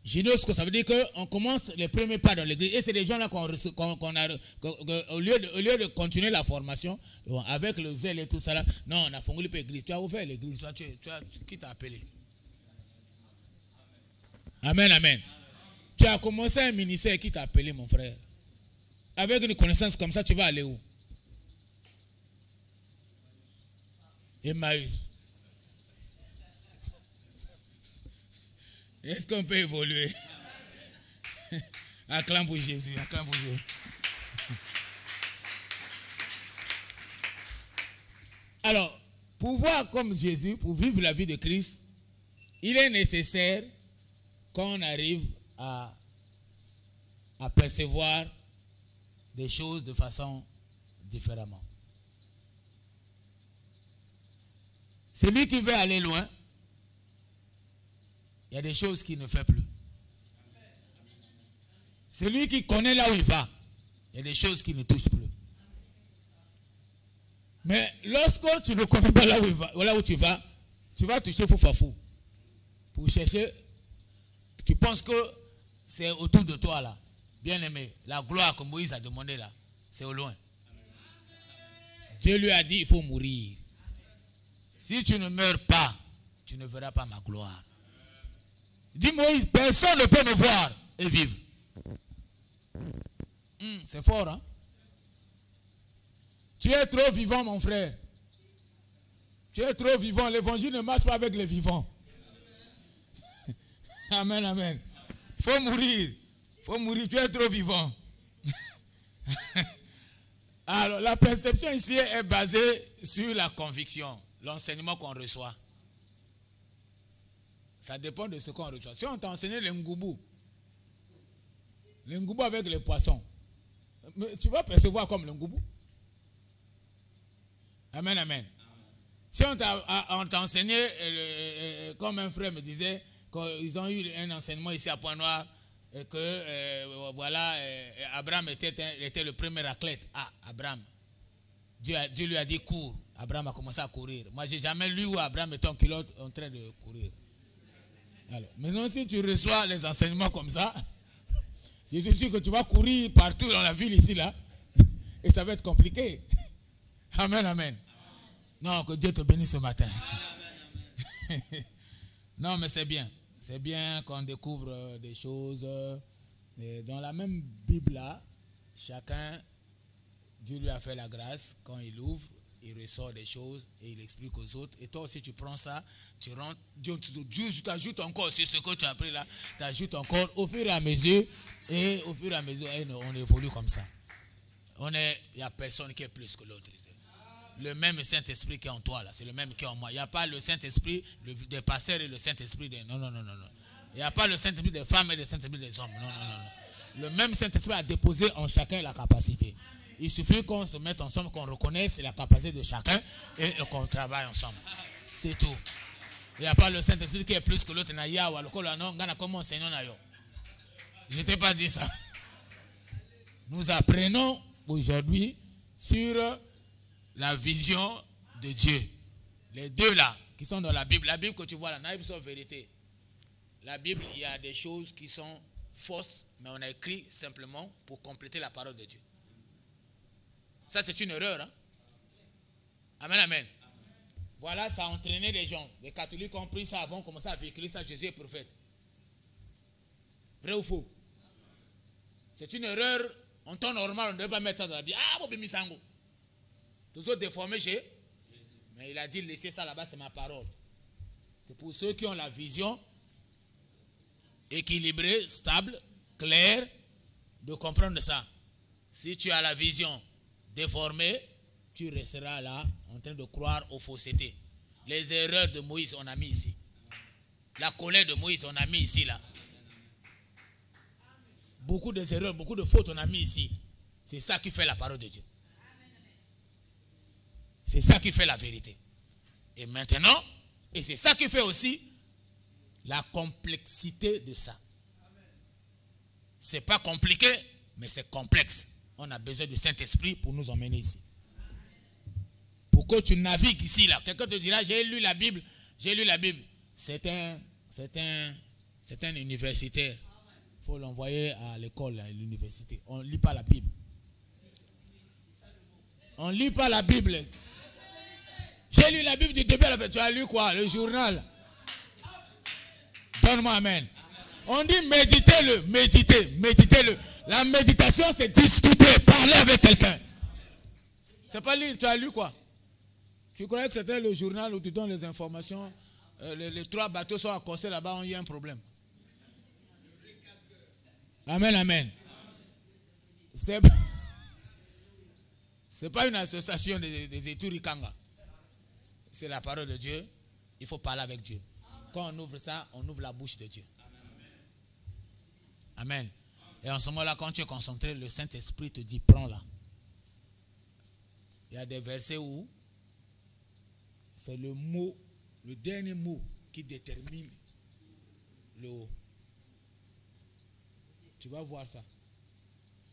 Gynosco, ça veut dire qu'on commence les premiers pas dans l'église. Et c'est des gens là qu'on a, au lieu de continuer la formation, avec le zèle et tout ça là, non, on a fondé l'église. Tu as ouvert l'église, toi, qui t'a appelé? Amen, amen. Tu as commencé un ministère, qui t'a appelé, mon frère? Avec une connaissance comme ça, tu vas aller où? Emmaüs. Est-ce qu'on peut évoluer? Acclame pour Jésus, acclame pour Jésus. Alors, pour voir comme Jésus, pour vivre la vie de Christ, il est nécessaire qu'on arrive à percevoir des choses de façon différemment. Celui qui veut aller loin, il y a des choses qu'il ne fait plus. Celui qui connaît là où il va, il y a des choses qui ne touchent plus. Mais lorsque tu ne connais pas là où tu vas toucher Foufafou. Pour chercher, tu penses que c'est autour de toi là. Bien aimé, la gloire que Moïse a demandé là, c'est au loin. Dieu lui a dit, il faut mourir. Si tu ne meurs pas, tu ne verras pas ma gloire. Dis Moïse, personne ne peut me voir et vivre. C'est fort, hein? Tu es trop vivant, mon frère. Tu es trop vivant. L'évangile ne marche pas avec les vivants. Amen, amen. Il faut mourir. Il faut mourir. Tu es trop vivant. Alors, la perception ici est basée sur la conviction, l'enseignement qu'on reçoit. Ça dépend de ce qu'on reçoit. Si on t'a enseigné le ngoubou avec les poissons, tu vas percevoir comme le ngoubou. Amen, amen. Si on t'a enseigné, comme un frère me disait, qu'ils ont eu un enseignement ici à Point-Noir, et que voilà, Abraham était le premier athlète. Ah, Abraham. Dieu lui a dit cours. Abraham a commencé à courir. Moi, j'ai jamais lu où Abraham était en culotte en train de courir. Alors, maintenant, si tu reçois les enseignements comme ça, je suis sûr que tu vas courir partout dans la ville ici, là, et ça va être compliqué. Amen, amen. Non, que Dieu te bénisse ce matin. Non, mais c'est bien. C'est bien qu'on découvre des choses. Dans la même Bible là, chacun, Dieu lui a fait la grâce. Quand il ouvre, il ressort des choses et il explique aux autres. Et toi aussi, tu prends ça, tu rentres. Dieu t'ajoute encore sur ce que tu as appris là. Tu ajoutes encore au fur et à mesure. Et au fur et à mesure, on évolue comme ça. Il n'y a personne qui est plus que l'autre. Le même Saint-Esprit qui est en toi, là, c'est le même qui est en moi. Il n'y a pas le Saint-Esprit des pasteurs et le Saint-Esprit des... Non. Il n'y a pas le Saint-Esprit des femmes et le Saint-Esprit des hommes. Non. Le même Saint-Esprit a déposé en chacun la capacité. Il suffit qu'on se mette ensemble, qu'on reconnaisse la capacité de chacun et qu'on travaille ensemble. C'est tout. Il n'y a pas le Saint-Esprit qui est plus que l'autre. Je ne t'ai pas dit ça. Nous apprenons aujourd'hui sur la vision de Dieu. Les deux là, qui sont dans la Bible. La Bible que tu vois là, la Bible c'est vérité. La Bible, il y a des choses qui sont fausses, mais on a écrit simplement pour compléter la parole de Dieu. Ça, c'est une erreur. Hein? Amen, amen. Voilà, ça a entraîné les gens. Les catholiques ont pris ça avant, commencé à véhiculer ça, Jésus est prophète. Vrai ou faux? C'est une erreur. En temps normal, on ne devait pas mettre ça dans la Bible. Ah, Bobi Misango. Toujours déformé chez. Mais il a dit, laissez ça là-bas, c'est ma parole. C'est pour ceux qui ont la vision équilibrée, stable, claire, de comprendre ça. Si tu as la vision déformée, tu resteras là en train de croire aux faussetés. Les erreurs de Moïse, on a mis ici. La colère de Moïse, on a mis ici, là. Beaucoup d'erreurs, beaucoup de fautes, on a mis ici. C'est ça qui fait la parole de Dieu. C'est ça qui fait la vérité. Et maintenant, et c'est ça qui fait aussi la complexité de ça. C'est pas compliqué, mais c'est complexe. On a besoin du Saint-Esprit pour nous emmener ici. Pour que tu navigues ici, là. Quelqu'un te dira, j'ai lu la Bible. J'ai lu la Bible. C'est un universitaire. Il faut l'envoyer à l'école, à l'université. On ne lit pas la Bible. On ne lit pas la Bible. J'ai lu la Bible du début à la fin. Tu as lu quoi? Le journal. Donne-moi amen. On dit méditez-le, méditez-le. La méditation, c'est discuter, parler avec quelqu'un. C'est pas lire, tu as lu quoi? Tu croyais que c'était le journal où tu donnes les informations, les 3 bateaux sont accostés là-bas, il y a un problème. Amen, amen. C'est pas une association des Eturikanga. C'est la parole de Dieu. Il faut parler avec Dieu. Quand on ouvre ça, on ouvre la bouche de Dieu. Amen. Et en ce moment-là, quand tu es concentré, le Saint-Esprit te dit, prends-la. Il y a des versets où c'est le mot, le dernier mot qui détermine le haut. Tu vas voir ça.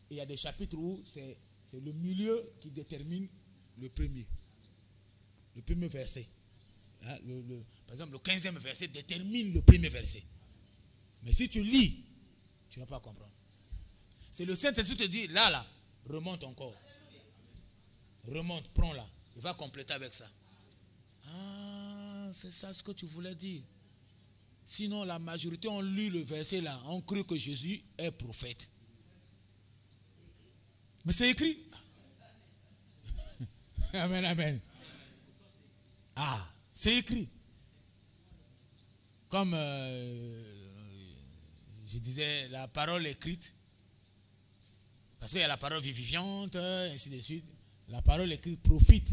Et il y a des chapitres où c'est le milieu qui détermine le premier. Le premier verset. Hein, par exemple, le 15e verset détermine le premier verset. Mais si tu lis, tu ne vas pas comprendre. C'est le Saint-Esprit qui te dit, là, remonte encore. Remonte, prends-la. Il va compléter avec ça. Ah, c'est ça ce que tu voulais dire. Sinon, la majorité ont lu le verset là, ont cru que Jésus est prophète. Mais c'est écrit. Amen, amen. Ah, c'est écrit. Comme je disais, la parole écrite. Parce qu'il y a la parole vivifiante, ainsi de suite. La parole écrite profite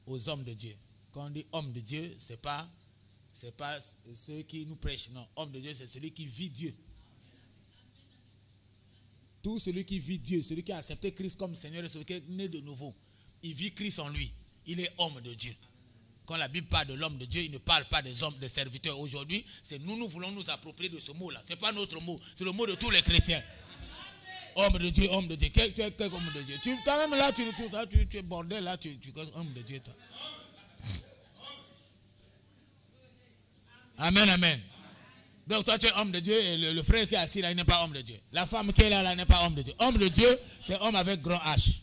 aux hommes de Dieu. Quand on dit homme de Dieu, c'est pas ceux qui nous prêchent. Non, homme de Dieu, c'est celui qui vit Dieu. Tout celui qui vit Dieu, celui qui a accepté Christ comme Seigneur, celui qui est né de nouveau, il vit Christ en lui. Il est homme de Dieu. Quand la Bible parle de l'homme de Dieu, il ne parle pas des hommes, des serviteurs. Aujourd'hui, c'est nous voulons nous approprier de ce mot-là. Ce n'est pas notre mot, c'est le mot de tous les chrétiens. Homme de Dieu, homme de Dieu. Quel homme de Dieu? Toi-même là, tu es bordel, là, tu es homme de Dieu, toi. Amen, amen. Donc toi, tu es homme de Dieu et le frère qui est assis là, il n'est pas homme de Dieu. La femme qui est là, n'est pas homme de Dieu. Homme de Dieu, c'est homme avec grand H.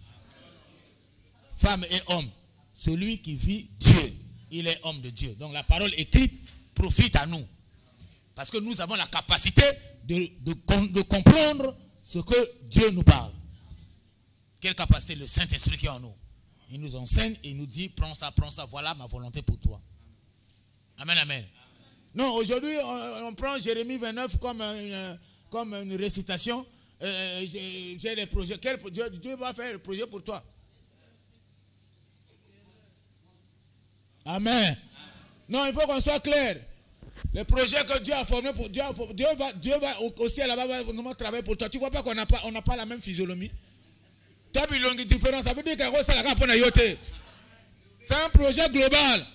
Femme et homme. Celui qui vit Dieu, il est homme de Dieu. Donc la parole écrite profite à nous. Parce que nous avons la capacité de comprendre ce que Dieu nous parle. Quelle capacité? Le Saint-Esprit qui est en nous. Il nous enseigne et il nous dit, prends ça, voilà ma volonté pour toi. Amen, amen. Non, aujourd'hui, on prend Jérémie 29 comme une récitation. J'ai des projets. Dieu va faire le projet pour toi. Amen. Non, il faut qu'on soit clair. Les projets que Dieu a formés pour Dieu va au ciel là-bas va vraiment travailler pour toi. Tu vois pas qu'on n'a pas la même physionomie. Tu as vu une différence. Ça veut dire que c'est un projet global.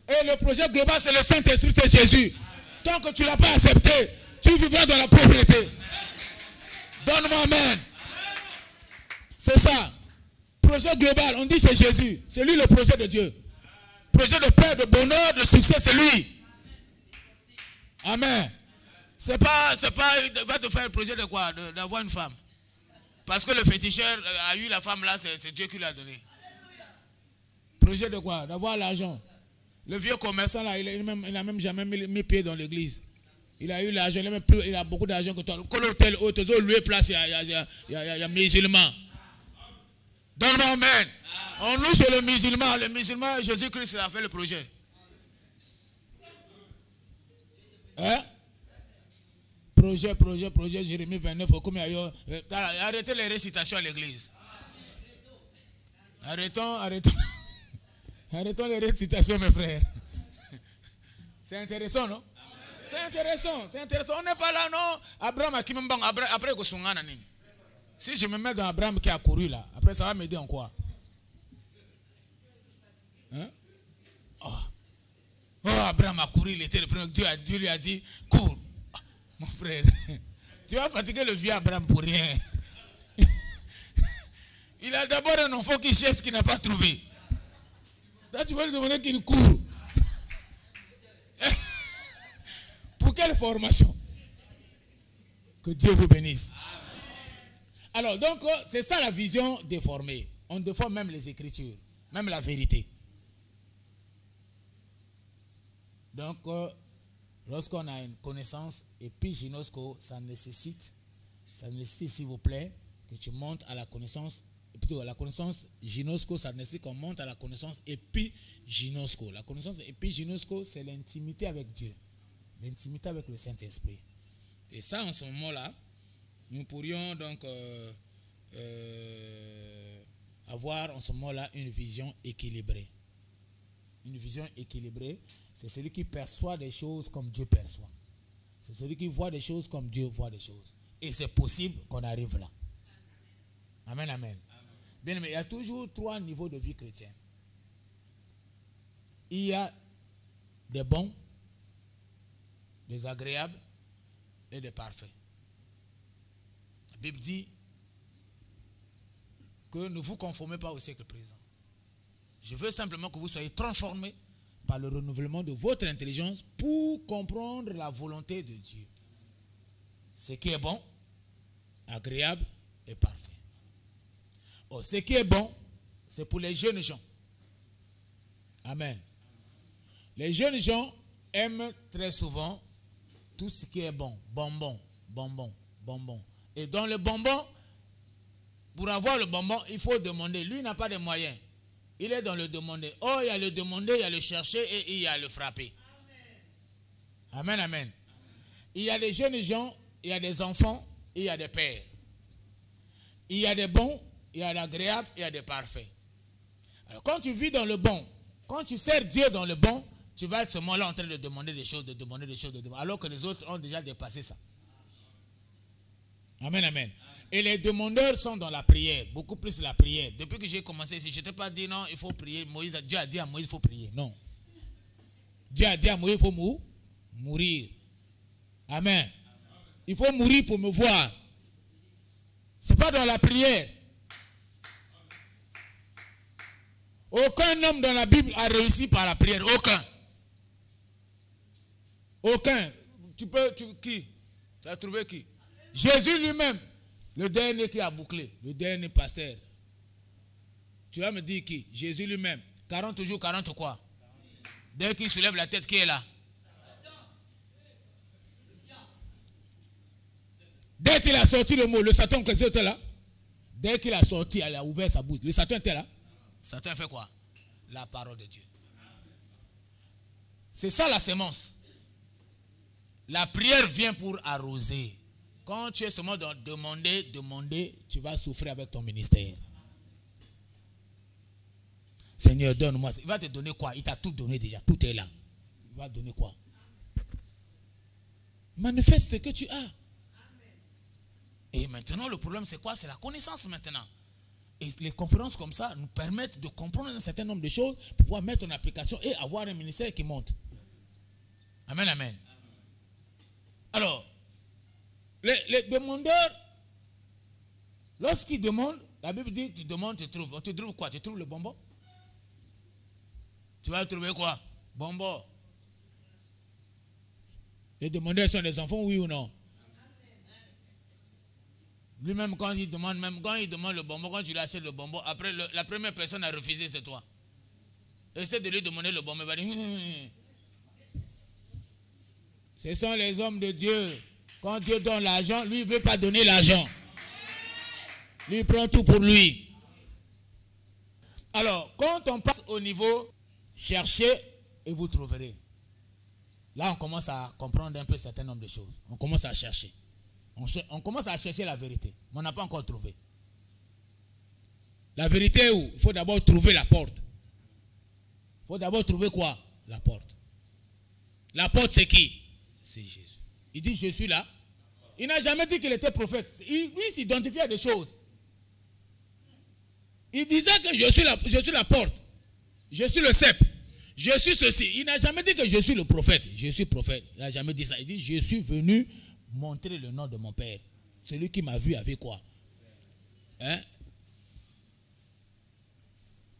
Et le projet global, c'est le Saint-Esprit, c'est Jésus. Tant que tu ne l'as pas accepté, tu vivras dans la pauvreté. Donne-moi amen. C'est ça. Projet global, on dit c'est Jésus. C'est lui le projet de Dieu. Projet de paix, de bonheur, de succès, c'est lui. Amen. C'est pas, il va te faire le projet de quoi? D'avoir une femme. Parce que le féticheur a eu la femme là, c'est Dieu qui l'a donné. Projet de quoi? D'avoir l'argent. Le vieux commerçant là, il n'a même jamais mis pied dans l'église. Il a eu l'argent, il a beaucoup d'argent que toi. Quand l'hôtel, loué place, il y a musulmans. Donne-moi amen. On loue sur le musulman. Le musulman, Jésus-Christ a fait le projet. Hein? Projet, Jérémie 29. Arrêtez les récitations à l'église. Arrêtons les récitations, mes frères. C'est intéressant, non? C'est intéressant. On n'est pas là, non? Abraham, après, si je me mets dans Abraham qui a couru là, après ça va m'aider en quoi? Hein? Oh, Abraham a couru, il était le premier. Dieu lui a dit, cours. Oh, mon frère, tu vas fatiguer le vieux Abraham pour rien. Il a d'abord un enfant qui cherche, qui n'a pas trouvé. Là, tu vas lui demander qu'il court. Pour quelle formation? Que Dieu vous bénisse. Alors, donc, c'est ça la vision déformée. On déforme même les Écritures, même la vérité. Donc, lorsqu'on a une connaissance épiginosko, ça nécessite, s'il vous plaît, que tu montes à la connaissance, plutôt à la connaissance gynosco, ça nécessite qu'on monte à la connaissance épiginosko. La connaissance épiginosko, c'est l'intimité avec Dieu, l'intimité avec le Saint-Esprit. Et ça, en ce moment-là, nous pourrions donc avoir en ce moment-là une vision équilibrée. Une vision équilibrée, c'est celui qui perçoit des choses comme Dieu perçoit. C'est celui qui voit des choses comme Dieu voit des choses. Et c'est possible qu'on arrive là. Amen, amen. Bien, mais il y a toujours 3 niveaux de vie chrétienne. Il y a des bons, des agréables et des parfaits. La Bible dit que ne vous conformez pas au siècle présent. Je veux simplement que vous soyez transformés par le renouvellement de votre intelligence pour comprendre la volonté de Dieu. Ce qui est bon, agréable et parfait. Oh, ce qui est bon, c'est pour les jeunes gens. Amen. Les jeunes gens aiment très souvent tout ce qui est bon. Bonbon, bonbon, bonbon. Et dans le bonbon, pour avoir le bonbon, il faut demander. Lui n'a pas de moyens. Il est dans le demander. Oh, il y a le demander, il y a le chercher et il y a le frapper. Amen, amen. Il y a des jeunes gens, il y a des enfants, il y a des pères. Il y a des bons, il y a d'agréables, il y a des parfaits. Alors quand tu vis dans le bon, quand tu sers Dieu dans le bon, tu vas être ce moment-là en train de demander des choses, alors que les autres ont déjà dépassé ça. Amen, amen. Et les demandeurs sont dans la prière, beaucoup plus la prière. Depuis que j'ai commencé ici, je ne t'ai pas dit non, il faut prier. Dieu a dit à Moïse, il faut prier. Non. Dieu a dit à Moïse, il faut mourir. Amen. Il faut mourir pour me voir. Ce n'est pas dans la prière. Aucun homme dans la Bible a réussi par la prière. Aucun. Aucun. Qui? Tu as trouvé qui? Jésus lui-même. Le dernier qui a bouclé. Le dernier pasteur. Tu vas me dire qui? Jésus lui-même. 40 jours, 40 quoi? Dès qu'il soulève la tête, qui est là? Dès qu'il a sorti le mot, le Satan était là. Dès qu'il a sorti, il a ouvert sa bouche. Le Satan était là. Satan fait quoi? La parole de Dieu. C'est ça la sémence. La prière vient pour arroser. Quand tu es seulement dans demander, tu vas souffrir avec ton ministère. Seigneur, donne-moi. Il va te donner quoi? Il t'a tout donné déjà. Tout est là. Il va te donner quoi? Manifeste ce que tu as. Et maintenant, le problème, c'est quoi? C'est la connaissance maintenant. Et les conférences comme ça nous permettent de comprendre un certain nombre de choses pour pouvoir mettre en application et avoir un ministère qui monte. Amen, amen. Alors, les demandeurs, lorsqu'ils demandent, la Bible dit, tu demandes, tu trouves. Tu trouves quoi? Tu trouves le bonbon? Tu vas trouver quoi? Bonbon. Les demandeurs sont des enfants, oui ou non? Lui-même, quand il demande le bonbon, quand tu lui achètes le bonbon, après la première personne à refuser, c'est toi. Essaie de lui demander le bonbon, il va dire, ce sont les hommes de Dieu. Quand Dieu donne l'argent, lui, il ne veut pas donner l'argent. Lui, il prend tout pour lui. Alors, quand on passe au niveau, cherchez et vous trouverez. Là, on commence à comprendre un peu un certain nombre de choses. On commence à chercher. On commence à chercher la vérité, mais on n'a pas encore trouvé. La vérité est où? Il faut d'abord trouver la porte. Il faut d'abord trouver quoi? La porte. La porte, c'est qui? C'est Jésus. Il dit, je suis là. Il n'a jamais dit qu'il était prophète. Lui, il s'identifiait à des choses. Il disait que je suis la porte. Je suis le cep. Je suis ceci. Il n'a jamais dit que je suis le prophète. Je suis prophète. Il n'a jamais dit ça. Il dit, je suis venu montrer le nom de mon Père. Celui qui m'a vu avec quoi? Hein?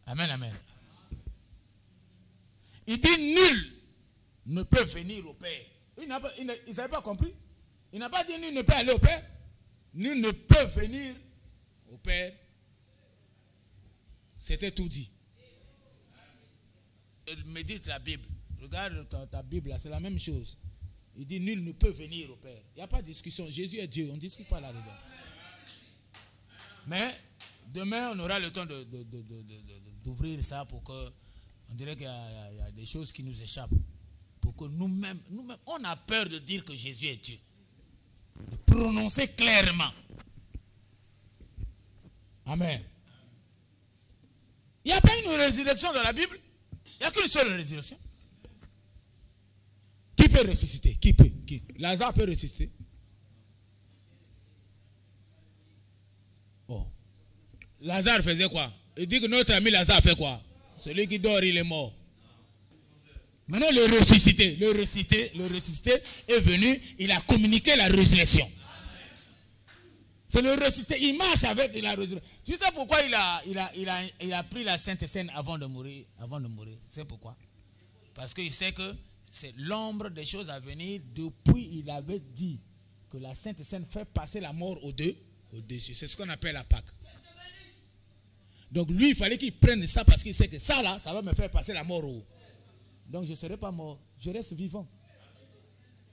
Amen, amen. Il dit, nul ne peut venir au Père. Il n'avait pas compris. Il n'a pas dit, nul ne peut aller au Père. Nul ne peut venir au Père. C'était tout dit. Médite la Bible. Regarde ta Bible, c'est la même chose. Il dit, nul ne peut venir au Père. Il n'y a pas de discussion. Jésus est Dieu. On ne discute pas là-dedans. Mais demain, on aura le temps d'ouvrir ça pour que, on dirait qu'il y a des choses qui nous échappent. Pour que nous-mêmes, on a peur de dire que Jésus est Dieu. De prononcer clairement. Amen. Il n'y a pas une résurrection dans la Bible. Il n'y a qu'une seule résurrection. Qui peut ressusciter? Qui? Lazare peut ressusciter? Oh. Lazare faisait quoi? Il dit que notre ami Lazare fait quoi? Celui qui dort, il est mort. Maintenant, le ressuscité est venu, il a communiqué la résurrection. C'est le ressuscité, il marche avec la résurrection. Tu sais pourquoi il a pris la Sainte Seine avant de mourir? C'est pourquoi? Parce qu'il sait que c'est l'ombre des choses à venir. Depuis, il avait dit que la Sainte Seine fait passer la mort aux deux au-dessus. C'est ce qu'on appelle la Pâque. Donc lui, il fallait qu'il prenne ça parce qu'il sait que ça là, ça va me faire passer la mort. Donc je ne serai pas mort, je reste vivant.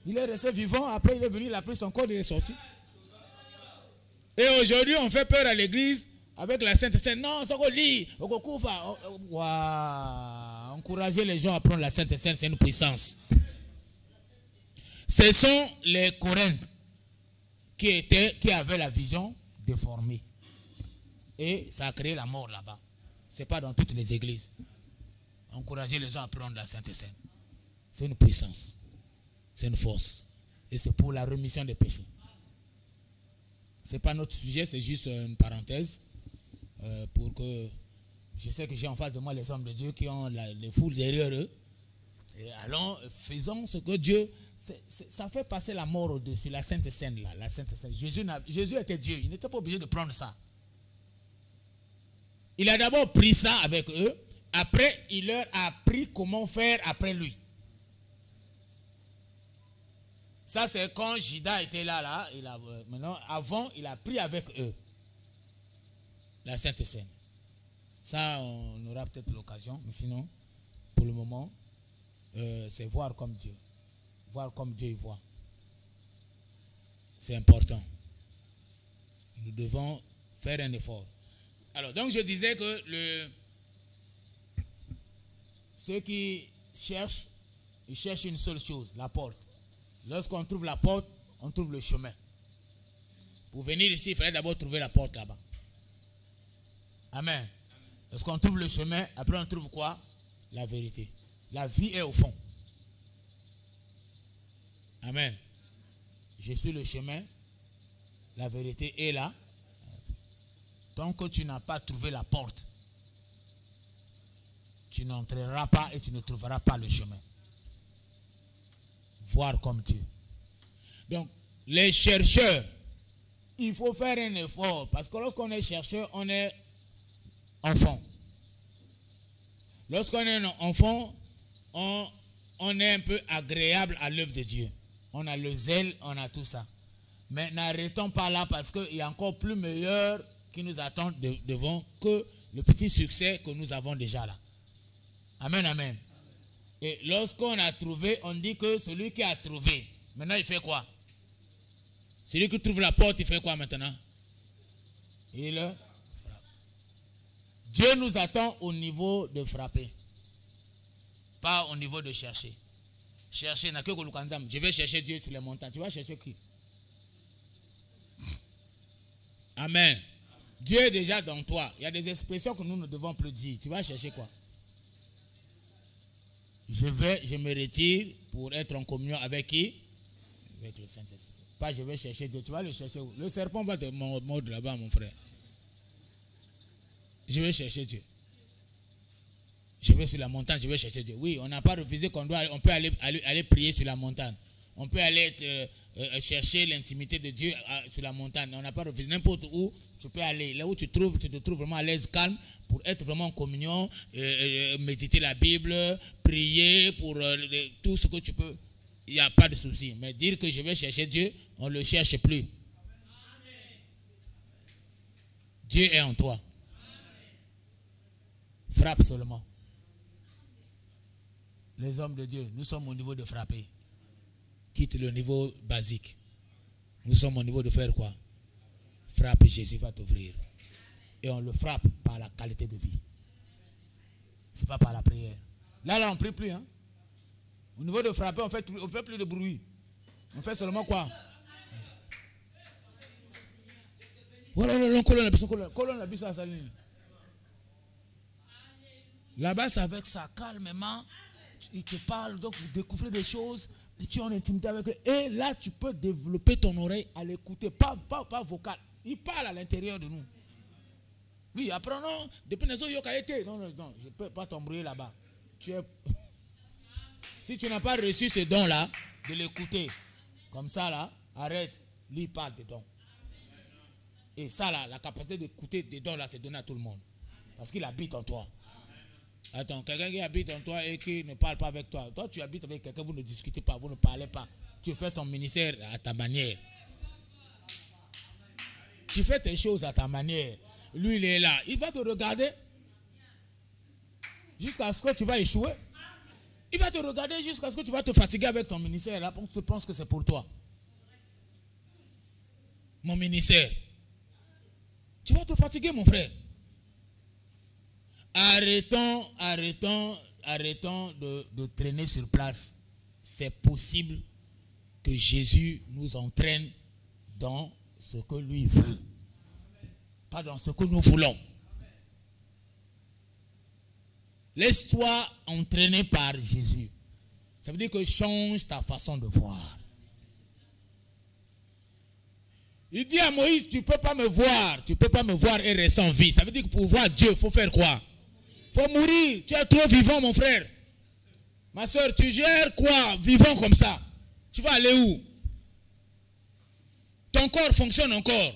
Il est resté vivant, après il est venu, il a pris son corps, il est sorti. Et aujourd'hui, on fait peur à l'église avec la Sainte Seine. Non, c'est qu'on lit, encourager les gens à prendre la Sainte Seine, c'est une puissance. Ce sont les Corinthiens qui avaient la vision déformée. Et ça a créé la mort là-bas. Ce n'est pas dans toutes les églises. Encourager les gens à prendre la Sainte Seine. C'est une puissance. C'est une force. Et c'est pour la rémission des péchés. Ce n'est pas notre sujet, c'est juste une parenthèse. Pour que je sais que j'ai en face de moi les hommes de Dieu qui ont les foules derrière eux. Et allons, faisons ce que Dieu... ça fait passer la mort au-dessus, la Sainte Seine là. La Sainte Seine. Jésus était Dieu, il n'était pas obligé de prendre ça. Il a d'abord pris ça avec eux. Après, il leur a appris comment faire après lui. Ça, c'est quand Judas était là. Maintenant, avant, il a pris avec eux la Sainte Seine. Ça, on aura peut-être l'occasion. Mais sinon, pour le moment, c'est voir comme Dieu. Voir comme Dieu y voit. C'est important. Nous devons faire un effort. Alors, donc je disais que ceux qui cherchent, ils cherchent une seule chose, la porte. Lorsqu'on trouve la porte, on trouve le chemin. Pour venir ici, il fallait d'abord trouver la porte là-bas. Amen. Lorsqu'on trouve le chemin, après on trouve quoi? La vérité. La vie est au fond. Amen. Je suis le chemin, la vérité est là. Tant que tu n'as pas trouvé la porte, tu n'entreras pas et tu ne trouveras pas le chemin. Voir comme Dieu. Donc, les chercheurs, il faut faire un effort. Parce que lorsqu'on est chercheur, on est enfant. Lorsqu'on est enfant, on est un peu agréable à l'œuvre de Dieu. On a le zèle, on a tout ça. Mais n'arrêtons pas là parce qu'il y a encore plus meilleur qui nous attend devant que le petit succès que nous avons déjà là. Amen, amen. Et lorsqu'on a trouvé, on dit que celui qui a trouvé, maintenant il fait quoi? Celui qui trouve la porte, il fait quoi maintenant? Il frappe. Dieu nous attend au niveau de frapper. Pas au niveau de chercher. Chercher, je vais chercher Dieu sur les montagnes. Tu vas chercher qui? Amen. Dieu est déjà dans toi. Il y a des expressions que nous ne devons plus dire. Tu vas chercher quoi? Je me retire pour être en communion avec qui? Avec le Saint-Esprit. Pas je vais chercher Dieu. Tu vas le chercher où? Le serpent va te mordre là-bas, mon frère. Je vais chercher Dieu. Je vais sur la montagne, je vais chercher Dieu. Oui, on n'a pas refusé on peut aller prier sur la montagne. On peut aller chercher l'intimité de Dieu sur la montagne. On n'a pas refusé. N'importe où, tu peux aller. Là où tu te trouves vraiment à l'aise, calme, pour être vraiment en communion, méditer la Bible, prier pour tout ce que tu peux. Il n'y a pas de souci. Mais dire que je vais chercher Dieu, on ne le cherche plus. Dieu est en toi. Frappe seulement. Les hommes de Dieu, nous sommes au niveau de frapper. Quitte le niveau basique. Nous sommes au niveau de faire quoi? Frappe, Jésus va t'ouvrir. Et on le frappe par la qualité de vie. Ce n'est pas par la prière. Là, on ne prie plus. Hein? Au niveau de frapper, on fait plus de bruit. On fait seulement quoi? Là-bas, c'est avec ça, calmement. Il te parle, donc vous découvrez des choses. Et tu es en intimité avec eux. Et là, tu peux développer ton oreille à l'écouter. Pas vocal. Il parle à l'intérieur de nous. Oui, après, non. Depuis les autres, non, je ne peux pas t'embrouiller là-bas. Si tu n'as pas reçu ce don-là, de l'écouter, comme ça, là, arrête. Lui, il parle des dons. Et ça, là, la capacité d'écouter des dons, là, c'est donné à tout le monde. Parce qu'il habite en toi. Attends, quelqu'un qui habite en toi et qui ne parle pas avec toi. Toi, tu habites avec quelqu'un, vous ne discutez pas, vous ne parlez pas. Tu fais ton ministère à ta manière. Tu fais tes choses à ta manière. Lui, il est là. Il va te regarder jusqu'à ce que tu vas échouer. Il va te regarder jusqu'à ce que tu vas te fatiguer avec ton ministère. Là, tu penses que c'est pour toi. Mon ministère. Tu vas te fatiguer, mon frère. Arrêtons de traîner sur place. C'est possible que Jésus nous entraîne dans ce que lui veut. Pas dans ce que nous voulons. Laisse-toi entraîner par Jésus. Ça veut dire que change ta façon de voir. Il dit à Moïse, tu ne peux pas me voir. Tu ne peux pas me voir et rester en vie. Ça veut dire que pour voir Dieu, il faut faire quoi? Il faut mourir. Tu es trop vivant, mon frère. Ma soeur, tu gères quoi? Vivant comme ça. Tu vas aller où? Ton corps fonctionne encore.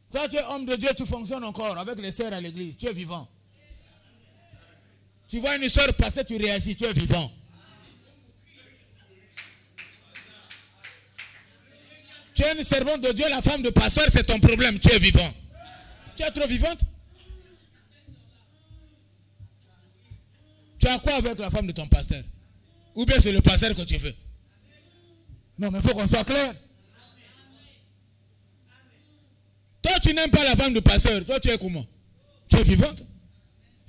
Quand tu es homme de Dieu, tu fonctionnes encore avec les sœurs à l'église. Tu es vivant. Tu vois une sœur passer, tu réagis, tu es vivant. Tu es une servante de Dieu, la femme de pasteur, c'est ton problème, tu es vivant. Tu es trop vivante? Tu as quoi avec la femme de ton pasteur? Ou bien c'est le pasteur que tu veux? Non, mais il faut qu'on soit clair. Toi, tu n'aimes pas la femme du pasteur. Toi, tu es comment? Tu es vivante.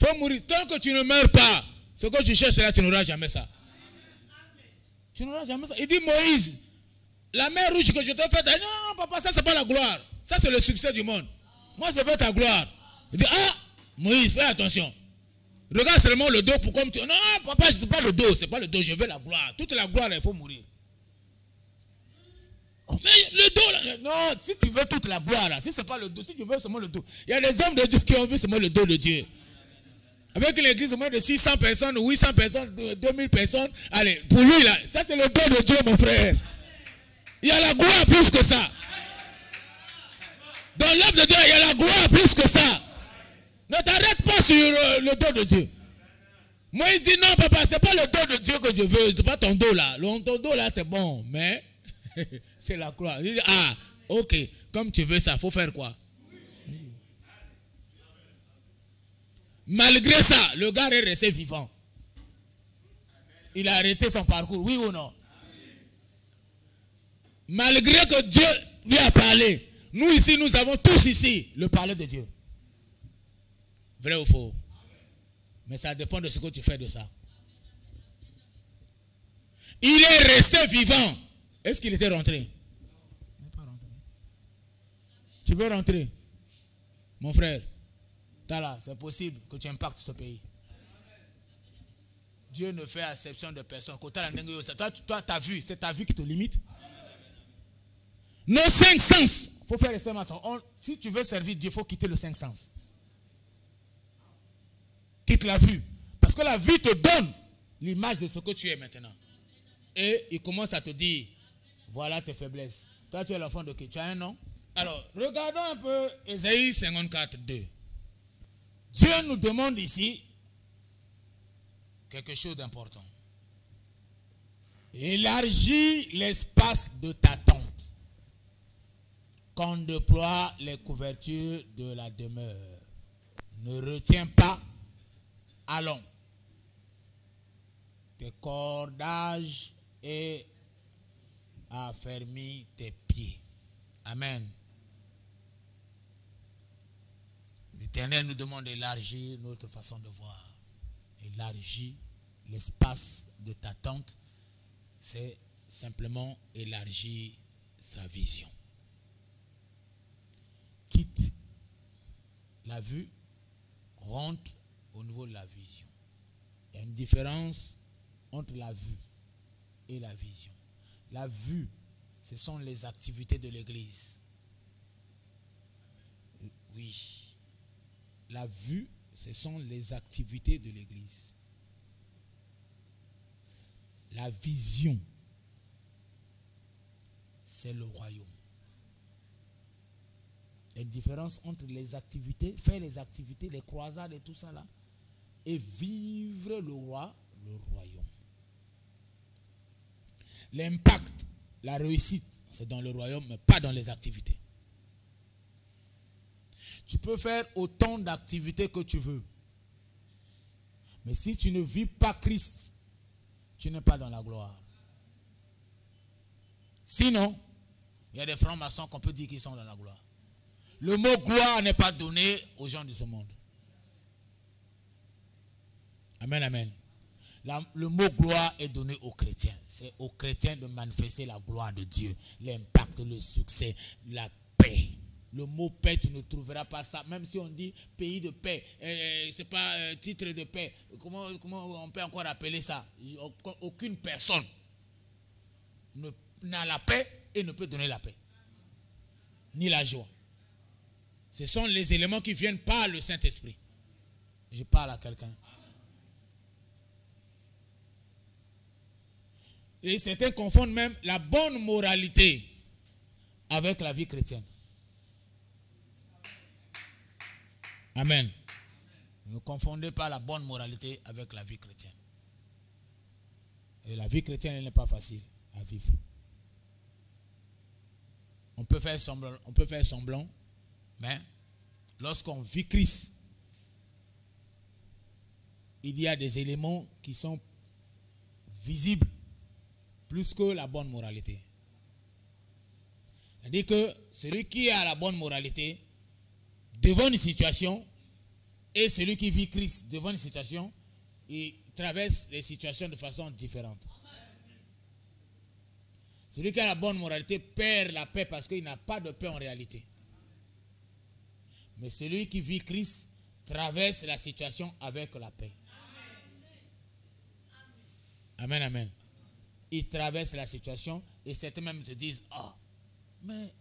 Il faut mourir. Tant que tu ne meurs pas, ce que tu cherches là, tu n'auras jamais ça. Tu n'auras jamais ça. Il dit, Moïse, la mer rouge que je t'ai faite, non, papa, ça, c'est pas la gloire. Ça, c'est le succès du monde. Moi, je veux ta gloire. Il dit, ah, Moïse, fais attention. Regarde seulement le dos pour comme tu... Non, papa, ce n'est pas le dos, c'est pas le dos, je veux la gloire. Toute la gloire, il faut mourir. Oh, mais le dos, là, non, si tu veux toute la gloire, là, si ce n'est pas le dos, si tu veux seulement le dos. Il y a des hommes de Dieu qui ont vu seulement le dos de Dieu. Avec l'église, au moins de 600 personnes, 800 personnes, 2000 personnes. Allez, pour lui, là, ça c'est le dos de Dieu, mon frère. Il y a la gloire plus que ça. Dans l'œuvre de Dieu, il y a la gloire plus que ça. Ne t'arrête pas sur le dos de Dieu. Moi, il dit non, papa, c'est pas le dos de Dieu que je veux. C'est pas ton dos là. Ton dos là, c'est bon. Mais c'est la gloire. Il dit, ah, ok. Comme tu veux ça, il faut faire quoi? Malgré ça, le gars est resté vivant. Il a arrêté son parcours, oui ou non? Malgré que Dieu lui a parlé. Nous ici, nous avons tous ici le parler de Dieu. Vrai ou faux? Mais ça dépend de ce que tu fais de ça. Il est resté vivant. Est-ce qu'il était rentré? Il n'est pas rentré. Tu veux rentrer? Mon frère, là, c'est possible que tu impactes ce pays. Dieu ne fait exception de personne. Toi, ta vue, c'est ta vue qui te limite. Nos 5 sens. Il faut faire les sens. Si tu veux servir Dieu, il faut quitter le 5 sens. Quitte la vue. Parce que la vue te donne l'image de ce que tu es maintenant. Et il commence à te dire, voilà tes faiblesses. Toi, tu es l'enfant de qui? Tu as un nom? Alors, regardons un peu Ésaïe 54, 2. Dieu nous demande ici quelque chose d'important. Élargis l'espace de ta tente. Qu'on déploie les couvertures de la demeure. Ne retiens pas, allons. Tes cordages et affermis tes pieds. Amen. L'Éternel nous demande d'élargir notre façon de voir. Élargir l'espace de ta tente, c'est simplement élargir sa vision. Quitte la vue, rentre au niveau de la vision. Il y a une différence entre la vue et la vision. La vue, ce sont les activités de l'église. Oui. La vue, ce sont les activités de l'église. La vision, c'est le royaume. Il y a une différence entre les activités, faire les activités, les croisades et tout ça là, et vivre le royaume. L'impact, la réussite c'est dans le royaume, mais pas dans les activités. Tu peux faire autant d'activités que tu veux. Mais si tu ne vis pas Christ, tu n'es pas dans la gloire. Sinon, il y a des francs-maçons qu'on peut dire qu'ils sont dans la gloire. Le mot gloire n'est pas donné aux gens de ce monde. Amen, amen. Le mot gloire est donné aux chrétiens. C'est aux chrétiens de manifester la gloire de Dieu, l'impact, le succès, la paix. Le mot paix, tu ne trouveras pas ça. Même si on dit pays de paix, c'est pas titre de paix. Comment on peut encore appeler ça? Aucune personne n'a la paix et ne peut donner la paix. Ni la joie. Ce sont les éléments qui viennent par le Saint-Esprit. Je parle à quelqu'un. Et certains confondent même la bonne moralité avec la vie chrétienne. Amen. Ne confondez pas la bonne moralité avec la vie chrétienne. Et la vie chrétienne, elle n'est pas facile à vivre. On peut faire semblant, mais lorsqu'on vit Christ, il y a des éléments qui sont visibles plus que la bonne moralité. C'est-à-dire que celui qui a la bonne moralité devant une situation et celui qui vit Christ devant une situation, il traverse les situations de façon différente. Celui qui a la bonne moralité perd la paix parce qu'il n'a pas de paix en réalité. Mais celui qui vit Christ traverse la situation avec la paix. Amen, amen. Il traverse la situation et certains même se disent, ah, mais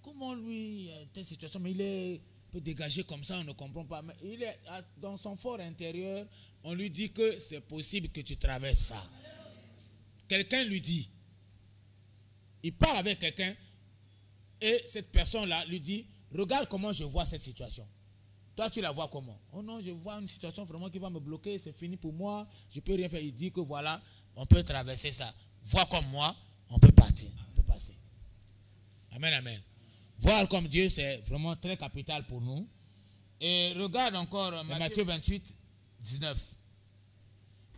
comment lui, telle situation, mais il est peut dégager comme ça, on ne comprend pas. Mais il est dans son fort intérieur, on lui dit que c'est possible que tu traverses ça. Quelqu'un lui dit, il parle avec quelqu'un et cette personne-là lui dit, regarde comment je vois cette situation. Toi, tu la vois comment? Oh non, je vois une situation vraiment qui va me bloquer, c'est fini pour moi, je ne peux rien faire. Il dit que voilà, on peut traverser ça. Vois comme moi, on peut partir, on peut passer. Amen, amen. Voir comme Dieu, c'est vraiment très capital pour nous. Et regarde encore Matthieu 28, 19.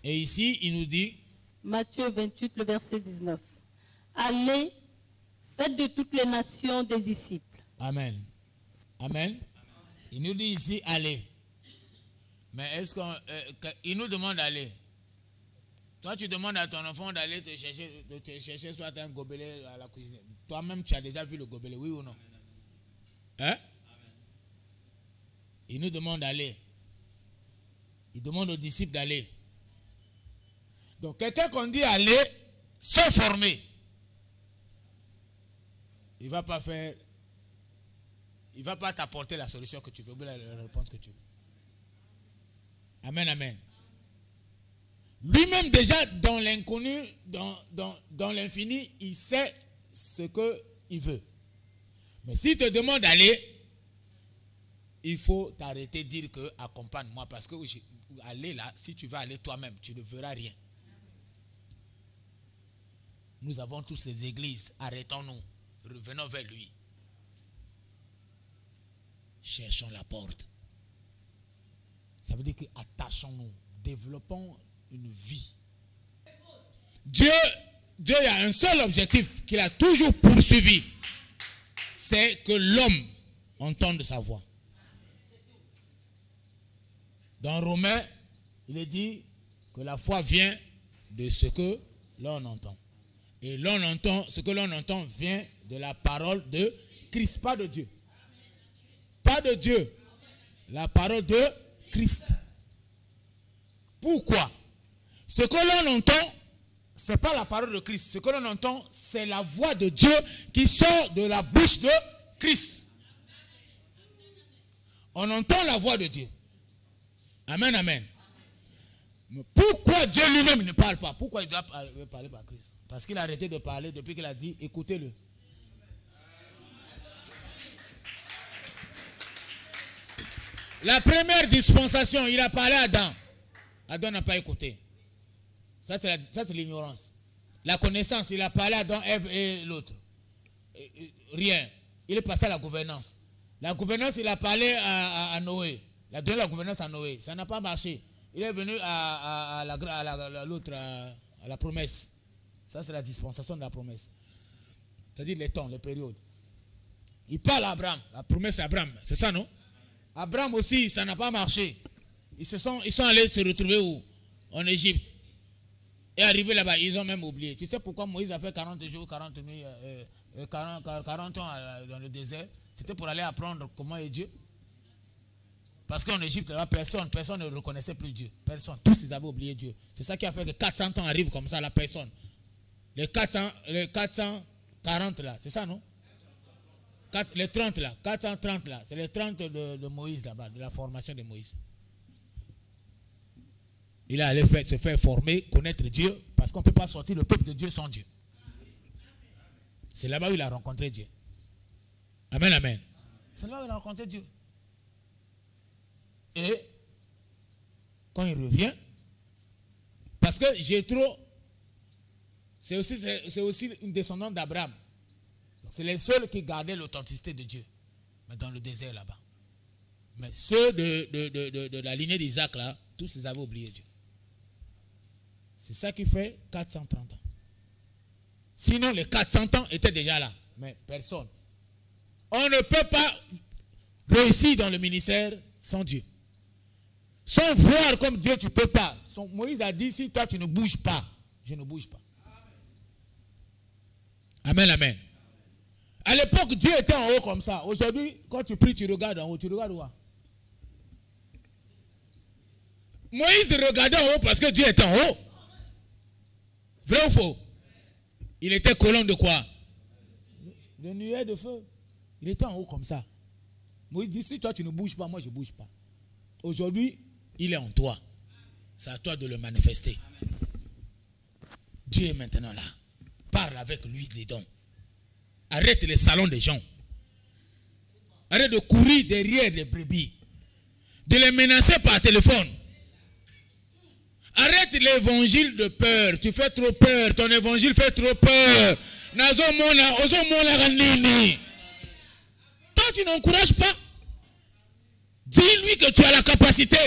Et ici, il nous dit... Matthieu 28, le verset 19. Allez, faites de toutes les nations des disciples. Amen. Amen. Il nous dit ici, allez. Mais est-ce qu'il nous demande d'aller? Toi, tu demandes à ton enfant d'aller te chercher soit un gobelet à la cuisine. Toi-même, tu as déjà vu le gobelet, oui ou non? Hein? Il nous demande d'aller. Il demande aux disciples d'aller. Donc, quelqu'un qu'on dit aller, sans former, il ne va pas faire, il ne va pas t'apporter la solution que tu veux, ou la réponse que tu veux. Amen, amen. Lui-même déjà dans l'inconnu, dans l'infini, il sait ce qu'il veut. Mais s'il te demande d'aller, il faut t'arrêter de dire que accompagne-moi. Parce que aller là, si tu vas aller toi-même, tu ne verras rien. Nous avons tous ces églises, arrêtons-nous, revenons vers lui. Cherchons la porte. Ça veut dire que attachons-nous, développons une vie. Dieu a un seul objectif qu'il a toujours poursuivi. C'est que l'homme entende sa voix. Dans Romains, il est dit que la foi vient de ce que l'on entend. Et ce que l'on entend vient de la parole de Christ, pas de Dieu. Pas de Dieu. La parole de Christ. Pourquoi? Ce que l'on entend, ce n'est pas la parole de Christ. Ce que l'on entend, c'est la voix de Dieu qui sort de la bouche de Christ. On entend la voix de Dieu. Amen, amen. Mais pourquoi Dieu lui-même ne parle pas? Pourquoi il doit parler par Christ? Parce qu'il a arrêté de parler depuis qu'il a dit, écoutez-le. La première dispensation, il a parlé à Adam. Adam n'a pas écouté. Ça, c'est l'ignorance. La connaissance, il a parlé à Adam, Ève et l'autre. rien. Il est passé à la gouvernance. La gouvernance, il a parlé à Noé. Il a donné la gouvernance à Noé. Ça n'a pas marché. Il est venu à la promesse. Ça, c'est la dispensation de la promesse. C'est-à-dire les temps, les périodes. Il parle à Abraham. La promesse à Abraham. C'est ça, non? Abraham aussi, ça n'a pas marché. Ils sont allés se retrouver où? En Égypte. Et arrivé là-bas, ils ont même oublié. Tu sais pourquoi Moïse a fait 40 jours, 40 nuits, 40 ans dans le désert? C'était pour aller apprendre comment est Dieu. Parce qu'en Égypte, là, personne ne reconnaissait plus Dieu. Personne. Tous ils avaient oublié Dieu. C'est ça qui a fait que 400 ans arrivent comme ça à la personne. Les 440 là, c'est ça, non? Les 30 là, 430 là, c'est les 30 de Moïse là-bas, de la formation de Moïse. Il est allé se faire former, connaître Dieu, parce qu'on ne peut pas sortir le peuple de Dieu sans Dieu. C'est là-bas où il a rencontré Dieu. Amen, amen. C'est là où il a rencontré Dieu. Et quand il revient, parce que Jéthro, c'est aussi une descendante d'Abraham. C'est les seuls qui gardaient l'authenticité de Dieu. Mais dans le désert là-bas. Mais ceux de la lignée d'Isaac là, tous ils avaient oublié Dieu. C'est ça qui fait 430 ans. Sinon les 400 ans étaient déjà là. Mais personne. On ne peut pas réussir dans le ministère sans Dieu. Sans voir comme Dieu, tu ne peux pas. Moïse a dit, si toi tu ne bouges pas, je ne bouge pas. Amen, amen. À l'époque, Dieu était en haut comme ça. Aujourd'hui, quand tu pries, tu regardes en haut. Tu regardes où? Moïse regardait en haut parce que Dieu était en haut. Vrai ou faux? Il était colonne de quoi? De nuée de feu. Il était en haut comme ça. Moïse dit, si toi tu ne bouges pas, moi je ne bouge pas. Aujourd'hui, il est en toi. C'est à toi de le manifester. Dieu est maintenant là. Parle avec lui des dons. Arrête les salons des gens. Arrête de courir derrière les brebis. De les menacer par téléphone. Arrête l'évangile de peur. Tu fais trop peur. Ton évangile fait trop peur. Toi, tu n'encourages pas. Dis-lui que tu as la capacité.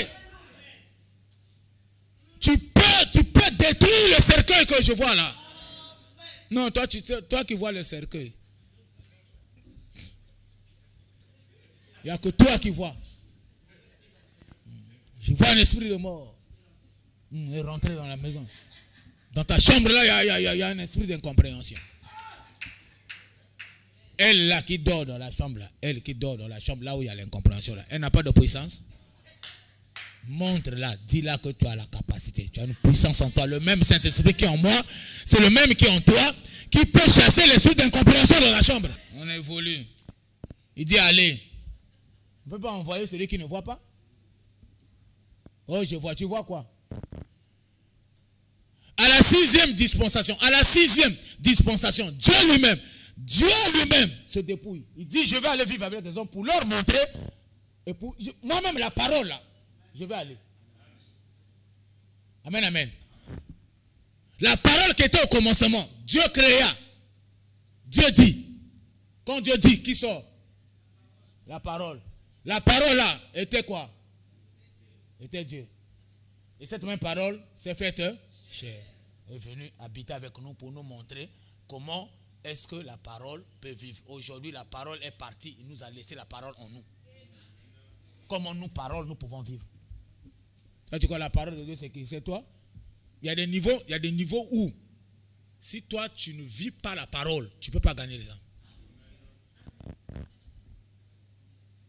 Tu peux détruire le cercueil que je vois là. Non, toi qui vois le cercueil. Il n'y a que toi qui vois. Je vois un esprit de mort. Et rentrer dans la maison. Dans ta chambre là, il y a un esprit d'incompréhension. Elle là qui dort dans la chambre là. Elle qui dort dans la chambre là où il y a l'incompréhension là. Elle n'a pas de puissance. Montre-la, dis-la que tu as la capacité. Tu as une puissance en toi. Le même Saint-Esprit qui est en moi, c'est le même qui est en toi, qui peut chasser l'esprit d'incompréhension dans la chambre. On évolue. Il dit allez. On ne peut pas envoyer celui qui ne voit pas. Oh, je vois. Tu vois quoi? À la sixième dispensation, Dieu lui-même se dépouille. Il dit, je vais aller vivre avec des hommes pour leur montrer. Et pour moi-même, la parole là, je vais aller. Amen, amen. La parole qui était au commencement, Dieu créa. Dieu dit. Quand Dieu dit, qui sort? La parole. La parole là était quoi? Était Dieu. Et cette même parole s'est faite chair. Elle est venue habiter avec nous pour nous montrer comment est-ce que la parole peut vivre. Aujourd'hui, la parole est partie. Il nous a laissé la parole en nous. Comment nous, parole, nous pouvons vivre. Quand tu crois la parole de Dieu, c'est qui? C'est toi. Il y a des niveaux où, si toi, tu ne vis pas la parole, tu ne peux pas gagner les âmes.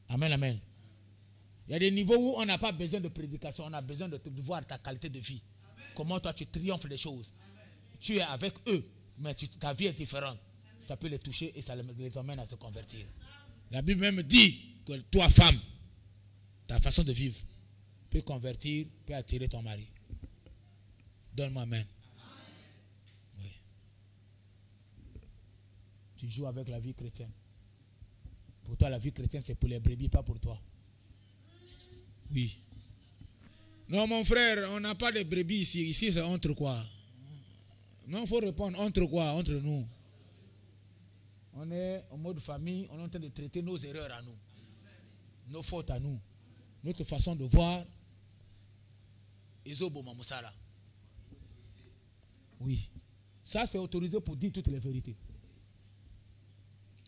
Amen, amen. Il y a des niveaux où on n'a pas besoin de prédication, on a besoin de voir ta qualité de vie. Amen. Comment toi tu triomphes des choses. Amen. Tu es avec eux, mais ta vie est différente. Ça peut les toucher et ça les emmène à se convertir. La Bible même dit que toi, femme, ta façon de vivre peut convertir, peut attirer ton mari. Donne-moi amen. Oui. Tu joues avec la vie chrétienne. Pour toi, la vie chrétienne, c'est pour les brebis, pas pour toi. Oui. Non, mon frère, on n'a pas de brebis ici. Ici, c'est entre quoi? Non, il faut répondre. Entre quoi? Entre nous. On est en mode famille, on est en train de traiter nos erreurs à nous, nos fautes à nous, notre façon de voir. Oui, ça c'est autorisé pour dire toutes les vérités.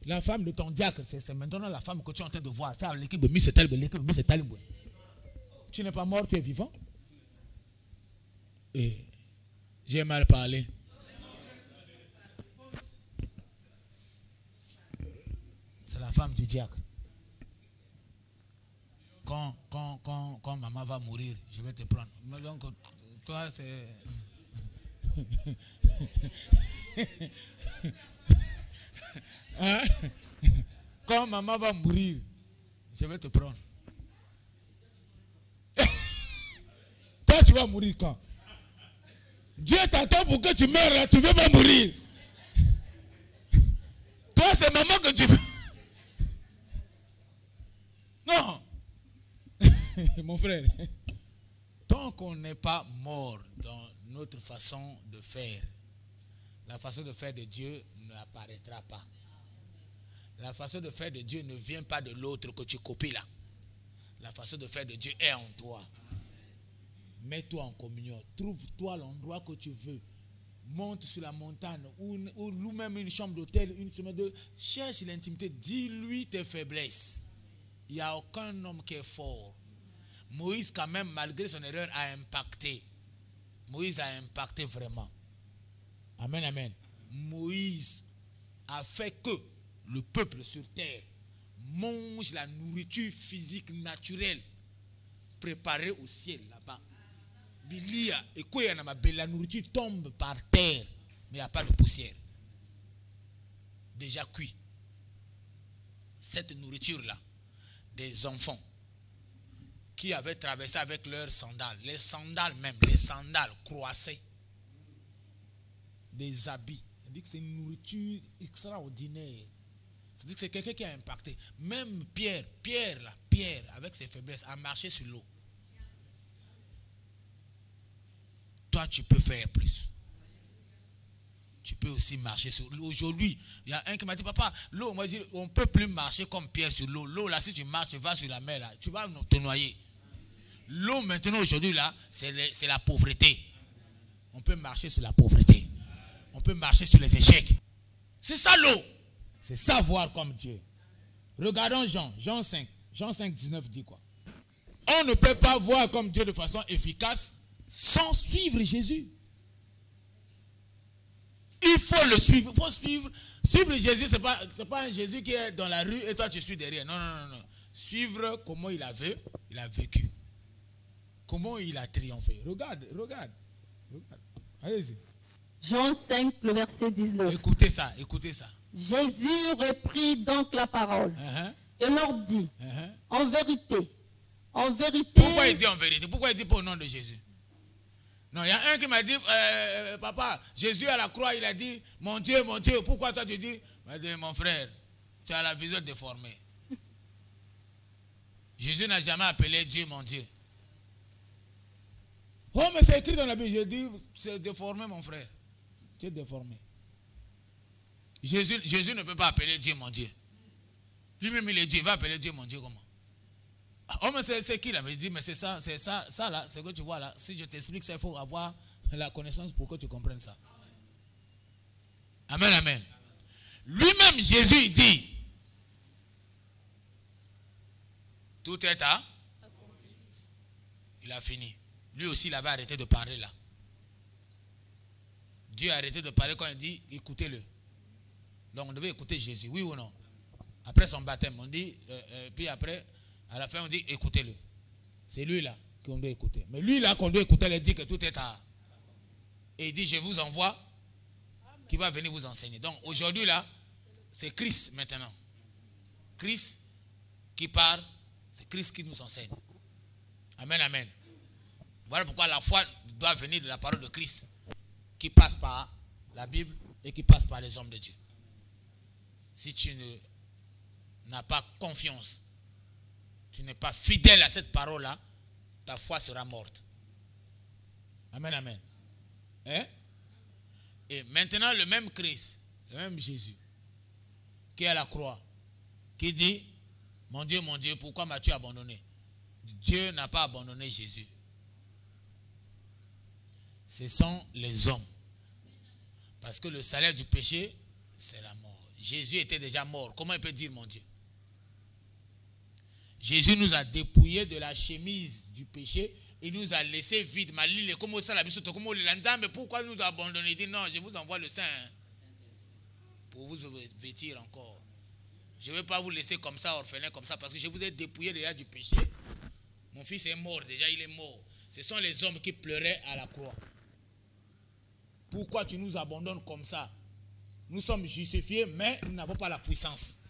La femme de ton diacre, c'est maintenant la femme que tu es en train de voir. Faire l'équipe de Miss Talibé, l'équipe de Miss Talibé. Tu n'es pas mort, tu es vivant. Et j'ai mal parlé. C'est la femme du diacre. Quand maman va mourir, je vais te prendre. Mais donc, toi, c'est... Hein? Quand maman va mourir, je vais te prendre. Toi, tu vas mourir quand? Dieu t'attend pour que tu meurs là, tu ne veux pas mourir. Toi, c'est maman que tu veux. Non. Mon frère, tant qu'on n'est pas mort dans notre façon de faire, la façon de faire de Dieu n'apparaîtra pas. La façon de faire de Dieu ne vient pas de l'autre que tu copies là. La façon de faire de Dieu est en toi. Mets-toi en communion. Trouve-toi l'endroit que tu veux. Monte sur la montagne ou loue même une chambre d'hôtel, une semaine de... Cherche l'intimité. Dis-lui tes faiblesses. Il n'y a aucun homme qui est fort. Moïse, quand même, malgré son erreur, a impacté. Moïse a impacté vraiment. Amen, amen. Moïse a fait que le peuple sur terre mange la nourriture physique naturelle préparée au ciel là-bas. La nourriture tombe par terre, mais il n'y a pas de poussière. Déjà cuit. Cette nourriture-là, des enfants qui avaient traversé avec leurs sandales, les sandales croissaient, des habits. On dit que c'est une nourriture extraordinaire. C'est-à-dire que c'est quelqu'un qui a impacté. Même Pierre, avec ses faiblesses, a marché sur l'eau. Toi, tu peux faire plus. Tu peux aussi marcher sur l'eau. Aujourd'hui, il y a un qui m'a dit, papa, l'eau, moi, je dis, on ne peut plus marcher comme Pierre sur l'eau. L'eau, là, si tu marches, tu vas sur la mer, là, tu vas te noyer. L'eau, maintenant, aujourd'hui, là, c'est la pauvreté. On peut marcher sur la pauvreté. On peut marcher sur les échecs. C'est ça l'eau. C'est savoir comme Dieu. Regardons Jean 5. Jean 5, 19 dit quoi? On ne peut pas voir comme Dieu de façon efficace sans suivre Jésus. Il faut le suivre. Il faut suivre. Suivre Jésus, ce n'est pas un Jésus qui est dans la rue et toi tu suis derrière. Non. Suivre comment il a vécu. Comment il a triomphé. Regarde. Allez-y. Jean 5, le verset 19. Écoutez ça. Jésus reprit donc la parole et leur dit, en vérité. Pourquoi il dit en vérité? Pourquoi il dit pas au nom de Jésus? Non, il y a un qui m'a dit, papa, Jésus à la croix, il a dit, mon Dieu, pourquoi toi tu dis? Il m'a dit, mon frère, tu as la vision déformée. Jésus n'a jamais appelé Dieu mon Dieu. Oh, mais c'est écrit dans la Bible. Je dis, c'est déformé, mon frère. Tu es déformé. Jésus ne peut pas appeler Dieu mon Dieu. Lui-même, il est Dieu. Il va appeler Dieu mon Dieu comment? Oh, mais c'est qui là? Mais il dit, mais c'est ça là, c'est que tu vois là. Si je t'explique ça, il faut avoir la connaissance pour que tu comprennes ça. Amen. Lui-même, Jésus, il dit, tout est à... Il a fini. Lui aussi, il avait arrêté de parler là. Dieu a arrêté de parler quand il dit, écoutez-le. Donc, on devait écouter Jésus, oui ou non? Après son baptême, on dit, puis après, à la fin, on dit, écoutez-le. C'est lui là qu'on doit écouter. Mais lui là qu'on doit écouter, il dit que tout est à... Et il dit, je vous envoie, qui va venir vous enseigner. Donc, aujourd'hui là, c'est Christ maintenant. Christ qui parle, c'est Christ qui nous enseigne. Amen. Voilà pourquoi la foi doit venir de la parole de Christ, qui passe par la Bible et qui passe par les hommes de Dieu. Si tu n'as pas confiance, tu n'es pas fidèle à cette parole-là, ta foi sera morte. Amen. Et maintenant, le même Christ, le même Jésus, qui est à la croix, qui dit, mon Dieu, pourquoi m'as-tu abandonné? Dieu n'a pas abandonné Jésus. Ce sont les hommes. Parce que le salaire du péché, c'est la mort. Jésus était déjà mort. Comment il peut dire mon Dieu? Jésus nous a dépouillés de la chemise du péché. Il nous a laissé vide. Pourquoi nous abandonner? Il dit non, je vous envoie le Saint pour vous vêtir encore. Je ne vais pas vous laisser comme ça, orphelin, comme ça, parce que je vous ai dépouillé déjà du péché. Mon fils est mort, déjà il est mort. Ce sont les hommes qui pleuraient à la croix. Pourquoi tu nous abandonnes comme ça? Nous sommes justifiés, mais nous n'avons pas la puissance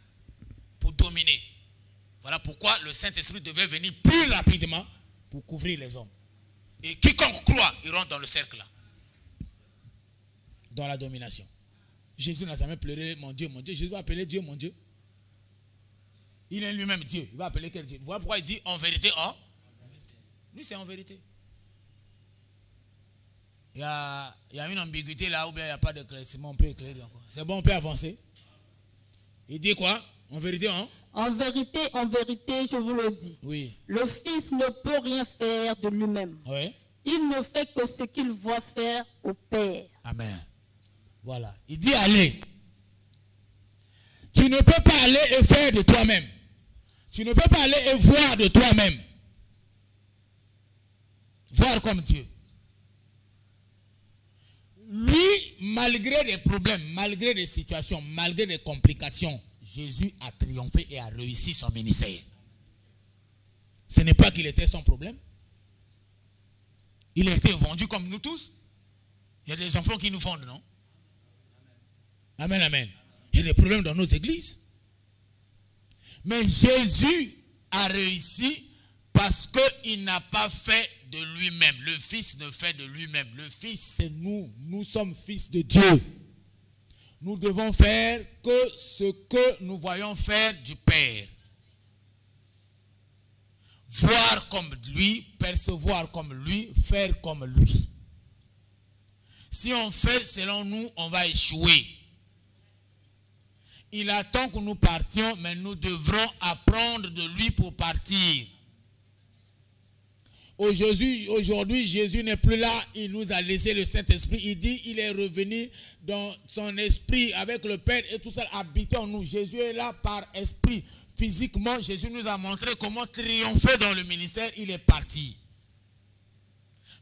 pour dominer. Voilà pourquoi le Saint-Esprit devait venir plus rapidement pour couvrir les hommes. Et quiconque croit, il rentre dans le cercle là. Dans la domination. Jésus n'a jamais pleuré mon Dieu, mon Dieu. Jésus va appeler Dieu mon Dieu. Il est lui-même Dieu. Il va appeler quel Dieu? Voilà pourquoi il dit en vérité, oh. Lui c'est en vérité. Il y a une ambiguïté là où bien il n'y a pas d'éclaircissement. On peut éclairer encore. C'est bon, on peut avancer. Il dit quoi? En vérité, hein? En vérité, je vous le dis. Oui. Le Fils ne peut rien faire de lui-même. Oui. Il ne fait que ce qu'il voit faire au Père. Amen. Voilà. Il dit allez. Tu ne peux pas aller et faire de toi-même. Tu ne peux pas aller et voir de toi-même. Voir comme Dieu. Lui, malgré des problèmes, malgré des situations, malgré des complications, Jésus a triomphé et a réussi son ministère. Ce n'est pas qu'il était sans problème. Il a été vendu comme nous tous. Il y a des enfants qui nous vendent, non? Amen, amen. Il y a des problèmes dans nos églises. Mais Jésus a réussi parce qu'il n'a pas fait de lui-même. Le Fils ne fait de lui-même. Le Fils, c'est nous. Nous sommes fils de Dieu. Nous devons faire que ce que nous voyons faire du Père. Voir comme lui, percevoir comme lui, faire comme lui. Si on fait selon nous, on va échouer. Il attend que nous partions, mais nous devrons apprendre de lui pour partir. Aujourd'hui, Jésus n'est plus là. Il nous a laissé le Saint-Esprit. Il dit, il est revenu dans son esprit avec le Père et tout ça habite en nous. Jésus est là par esprit. Physiquement, Jésus nous a montré comment triompher dans le ministère. Il est parti.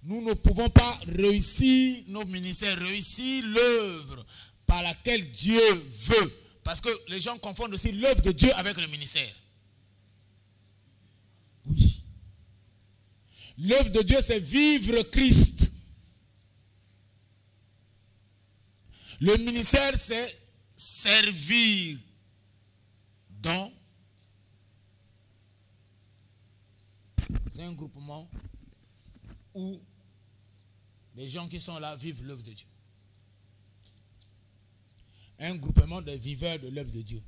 Nous ne pouvons pas réussir nos ministères, réussir l'œuvre par laquelle Dieu veut. Parce que les gens confondent aussi l'œuvre de Dieu avec le ministère. Oui. L'œuvre de Dieu, c'est vivre Christ. Le ministère, c'est servir dans un groupement où les gens qui sont là vivent l'œuvre de Dieu. Un groupement de viveurs de l'œuvre de Dieu.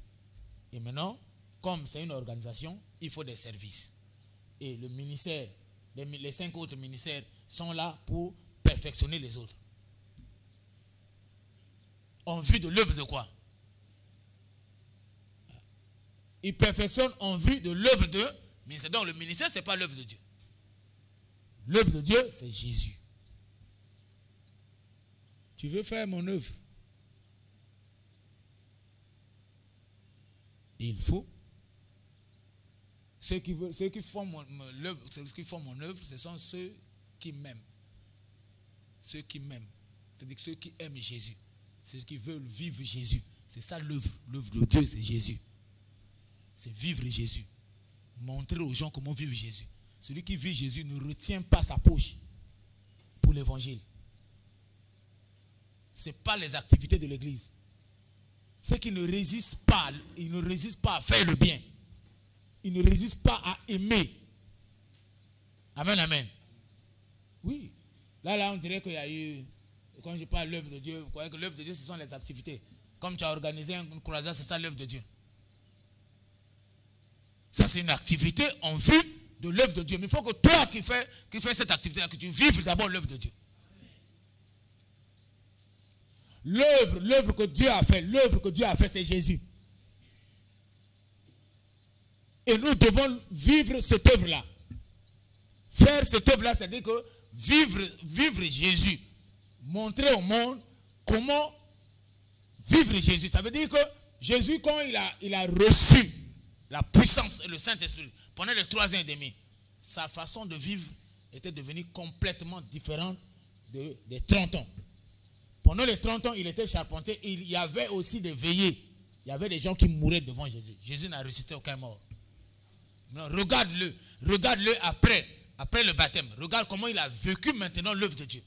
Et maintenant, comme c'est une organisation, il faut des services. Et le ministère, les 5 autres ministères sont là pour perfectionner les autres. En vue de l'œuvre de quoi? Ils perfectionnent en vue de l'œuvre de ministère. Donc le ministère, ce n'est pas l'œuvre de Dieu. L'œuvre de Dieu, c'est Jésus. Tu veux faire mon œuvre? Il faut. Ceux qui font mon œuvre, ce sont ceux qui m'aiment. Ceux qui m'aiment. C'est-à-dire ceux qui aiment Jésus. Ceux qui veulent vivre Jésus. C'est ça l'œuvre. L'œuvre de Dieu, c'est Jésus. C'est vivre Jésus. Montrer aux gens comment vivre Jésus. Celui qui vit Jésus ne retient pas sa poche pour l'évangile. Ce n'est pas les activités de l'église. Ceux qui ne résistent pas, ils ne résistent pas à faire le bien. Ils ne résistent pas à aimer. Amen, amen. Oui. Là, on dirait qu'il y a eu, quand je parle de l'œuvre de Dieu, vous croyez que l'œuvre de Dieu, ce sont les activités. Comme tu as organisé une croisade, c'est ça l'œuvre de Dieu. Ça, c'est une activité en vue de l'œuvre de Dieu. Mais il faut que toi qui fais cette activité-là, que tu vives d'abord l'œuvre de Dieu. L'œuvre que Dieu a fait, c'est Jésus. Et nous devons vivre cette œuvre-là. Faire cette œuvre-là, c'est-à-dire que vivre Jésus. Montrer au monde comment vivre Jésus. Ça veut dire que Jésus, quand il a reçu la puissance et le Saint-Esprit pendant les 3 ans et demi, sa façon de vivre était devenue complètement différente des 30 ans. Pendant les 30 ans, il était charpentier. Il y avait aussi des veillées. Il y avait des gens qui mouraient devant Jésus. Jésus n'a ressuscité aucun mort. Regarde-le. Regarde-le après le baptême. Regarde comment il a vécu maintenant l'œuvre de Dieu.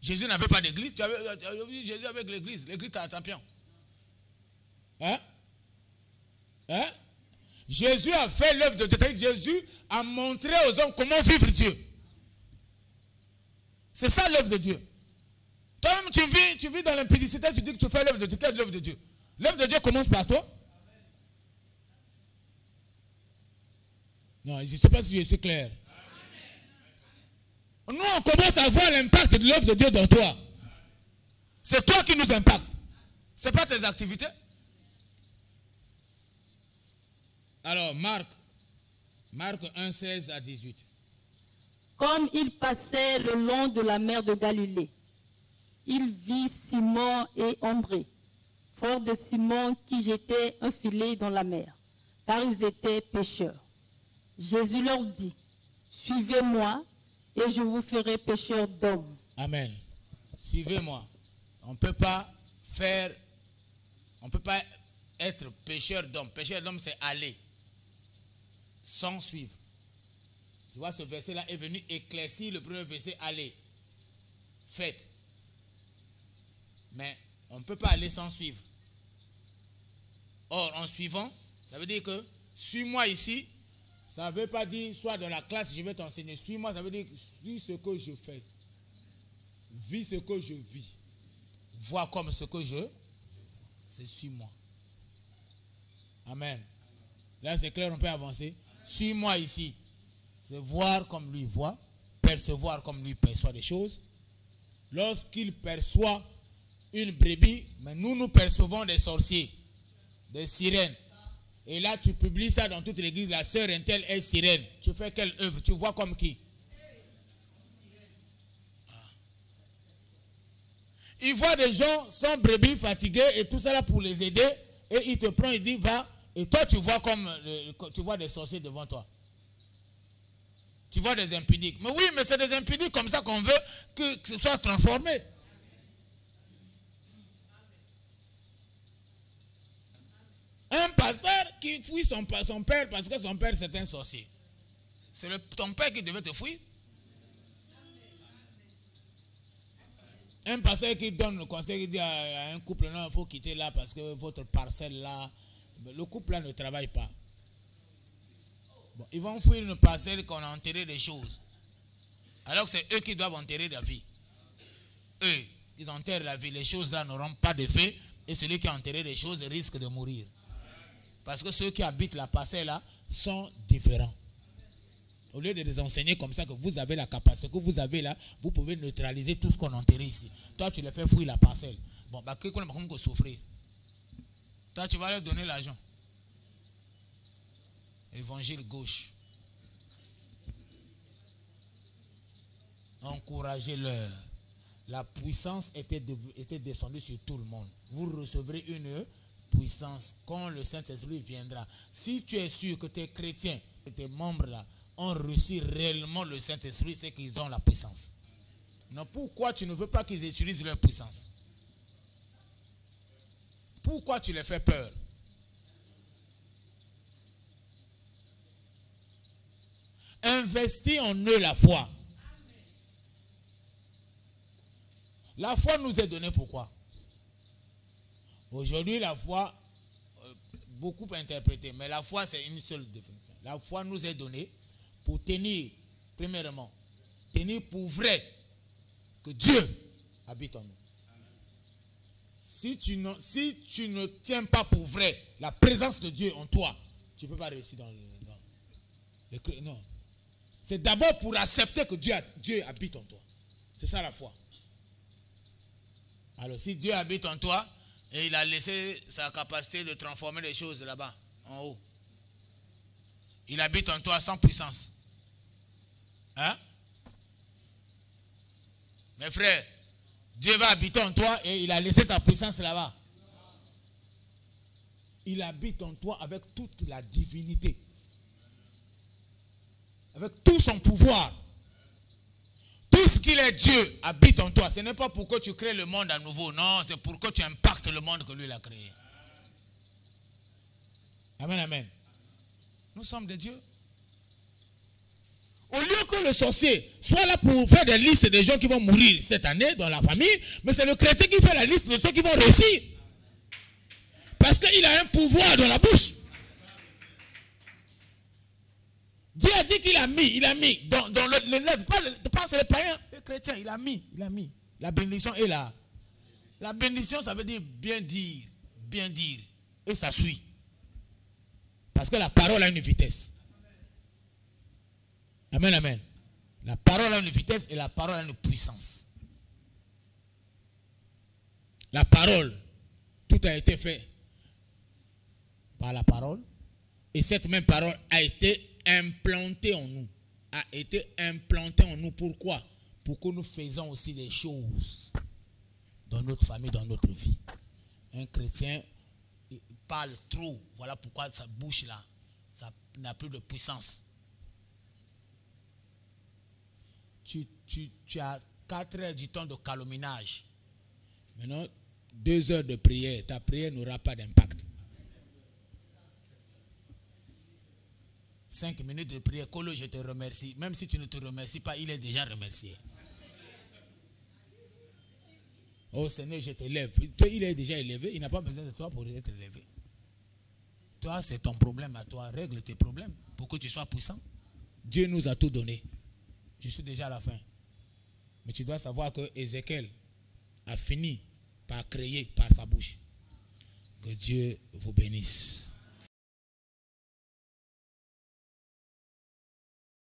Jésus n'avait pas d'église. Tu avais vu Jésus avec l'église. L'église à Tampion. Hein? Hein? Jésus a fait l'œuvre de Dieu. Jésus a montré aux hommes comment vivre Dieu. C'est ça l'œuvre de Dieu. Toi-même, tu vis dans l'impudicité, tu dis que tu fais l'œuvre de Dieu. Quelle est l'œuvre de Dieu? L'œuvre de Dieu commence par toi. Non, je ne sais pas si je suis clair. Nous, on commence à voir l'impact de l'œuvre de Dieu dans toi. C'est toi qui nous impacte. Ce n'est pas tes activités. Alors, Marc 1, 16 à 18. Comme il passait le long de la mer de Galilée, il vit Simon et André, frères de Simon, qui jetaient un filet dans la mer, car ils étaient pêcheurs. Jésus leur dit, suivez-moi et je vous ferai pêcheurs d'hommes. Amen. Suivez-moi. On ne peut pas être pêcheur d'hommes. Pêcheur d'hommes, c'est aller sans suivre. Tu vois, ce verset-là est venu éclaircir le premier verset, aller. Faites. Mais on ne peut pas aller sans suivre. Or, en suivant, ça veut dire que suis-moi ici. Ça ne veut pas dire, soit dans la classe, je vais t'enseigner. Suis-moi, ça veut dire, suis ce que je fais. Vis ce que je vis. Vois comme ce que je... C'est suis-moi. Amen. Là, c'est clair, on peut avancer. Suis-moi ici. C'est voir comme lui voit. Percevoir comme lui perçoit des choses. Lorsqu'il perçoit une brebis, mais nous percevons des sorciers, des sirènes. Et là, tu publies ça dans toute l'église. La sœur Intel est sirène. Tu fais quelle œuvre? Tu vois comme qui? Il voit des gens sans brebis, fatigués et tout ça là pour les aider. Et il te prend, il dit, va. Et toi, tu vois tu vois des sorciers devant toi. Tu vois des impudiques. Mais oui, mais c'est des impudiques comme ça qu'on veut que ce soit transformé. Un pasteur qui fuit son père parce que son père c'est un sorcier. C'est ton père qui devait te fuir. Un pasteur qui donne le conseil, qui dit à un couple, non, il faut quitter là parce que votre parcelle là, le couple là ne travaille pas. Bon, ils vont fuir une parcelle qu'on a enterré des choses. Alors que c'est eux qui doivent enterrer la vie. Eux, ils enterrent la vie. Les choses là n'auront pas d'effet et celui qui a enterré les choses risque de mourir. Parce que ceux qui habitent la parcelle là sont différents. Au lieu de les enseigner comme ça que vous avez la capacité que vous avez là, vous pouvez neutraliser tout ce qu'on a enterré ici. Toi, tu les fais fuir la parcelle. Bon, bah, qu'est-ce qu'on va souffrir? Toi, tu vas leur donner l'argent. Évangile gauche. Encouragez-leur. La puissance était descendue sur tout le monde. Vous recevrez une puissance quand le Saint-Esprit viendra. Si tu es sûr que tes chrétiens, que tes membres là, ont reçu réellement le Saint-Esprit, c'est qu'ils ont la puissance. Non, pourquoi tu ne veux pas qu'ils utilisent leur puissance? Pourquoi tu les fais peur? Investis en eux la foi. La foi nous est donnée pourquoi? Aujourd'hui, la foi, beaucoup interprétée, mais la foi, c'est une seule définition. La foi nous est donnée pour tenir, premièrement, tenir pour vrai que Dieu habite en nous. Si tu ne tiens pas pour vrai la présence de Dieu en toi, tu ne peux pas réussir dans le non. C'est d'abord pour accepter que Dieu habite en toi. C'est ça la foi. Alors si Dieu habite en toi et il a laissé sa capacité de transformer les choses là-bas, en haut, Il habite en toi sans puissance. Hein? Mes frères, Dieu va habiter en toi et il a laissé sa puissance là-bas. Il habite en toi avec toute la divinité. Avec tout son pouvoir. Tout ce qu'il est Dieu habite en toi. Ce n'est pas pour que tu crées le monde à nouveau. Non, c'est pour que tu impactes le monde que lui a créé. Amen, amen. Nous sommes des dieux. Au lieu que le sorcier soit là pour faire des listes des gens qui vont mourir cette année dans la famille, mais c'est le chrétien qui fait la liste de ceux qui vont réussir. Parce qu'il a un pouvoir dans la bouche. Dieu a dit qu'il a mis dans le lèvres, pas c'est les païens, les chrétiens, il a mis. La bénédiction est là. La bénédiction, ça veut dire bien dire, et ça suit. Parce que la parole a une vitesse. Amen, amen. La parole a une vitesse et la parole a une puissance. La parole, tout a été fait par la parole. Et cette même parole a été implantée en nous. A été implantée en nous. Pourquoi? Pour que nous faisions aussi des choses dans notre famille, dans notre vie. Un chrétien parle trop. Voilà pourquoi sa bouche là, ça n'a plus de puissance. Tu as 4 heures du temps de calomniage. Maintenant, 2 heures de prière. Ta prière n'aura pas d'impact. 5 minutes de prière. Kolo, je te remercie. Même si tu ne te remercies pas, il est déjà remercié. Oh Seigneur, je t'élève. Toi, il est déjà élevé. Il n'a pas besoin de toi pour être élevé. Toi, c'est ton problème à toi. Règle tes problèmes pour que tu sois puissant. Dieu nous a tout donné. Je suis déjà à la fin. Mais tu dois savoir que Ézéchiel a fini par créer par sa bouche. Que Dieu vous bénisse.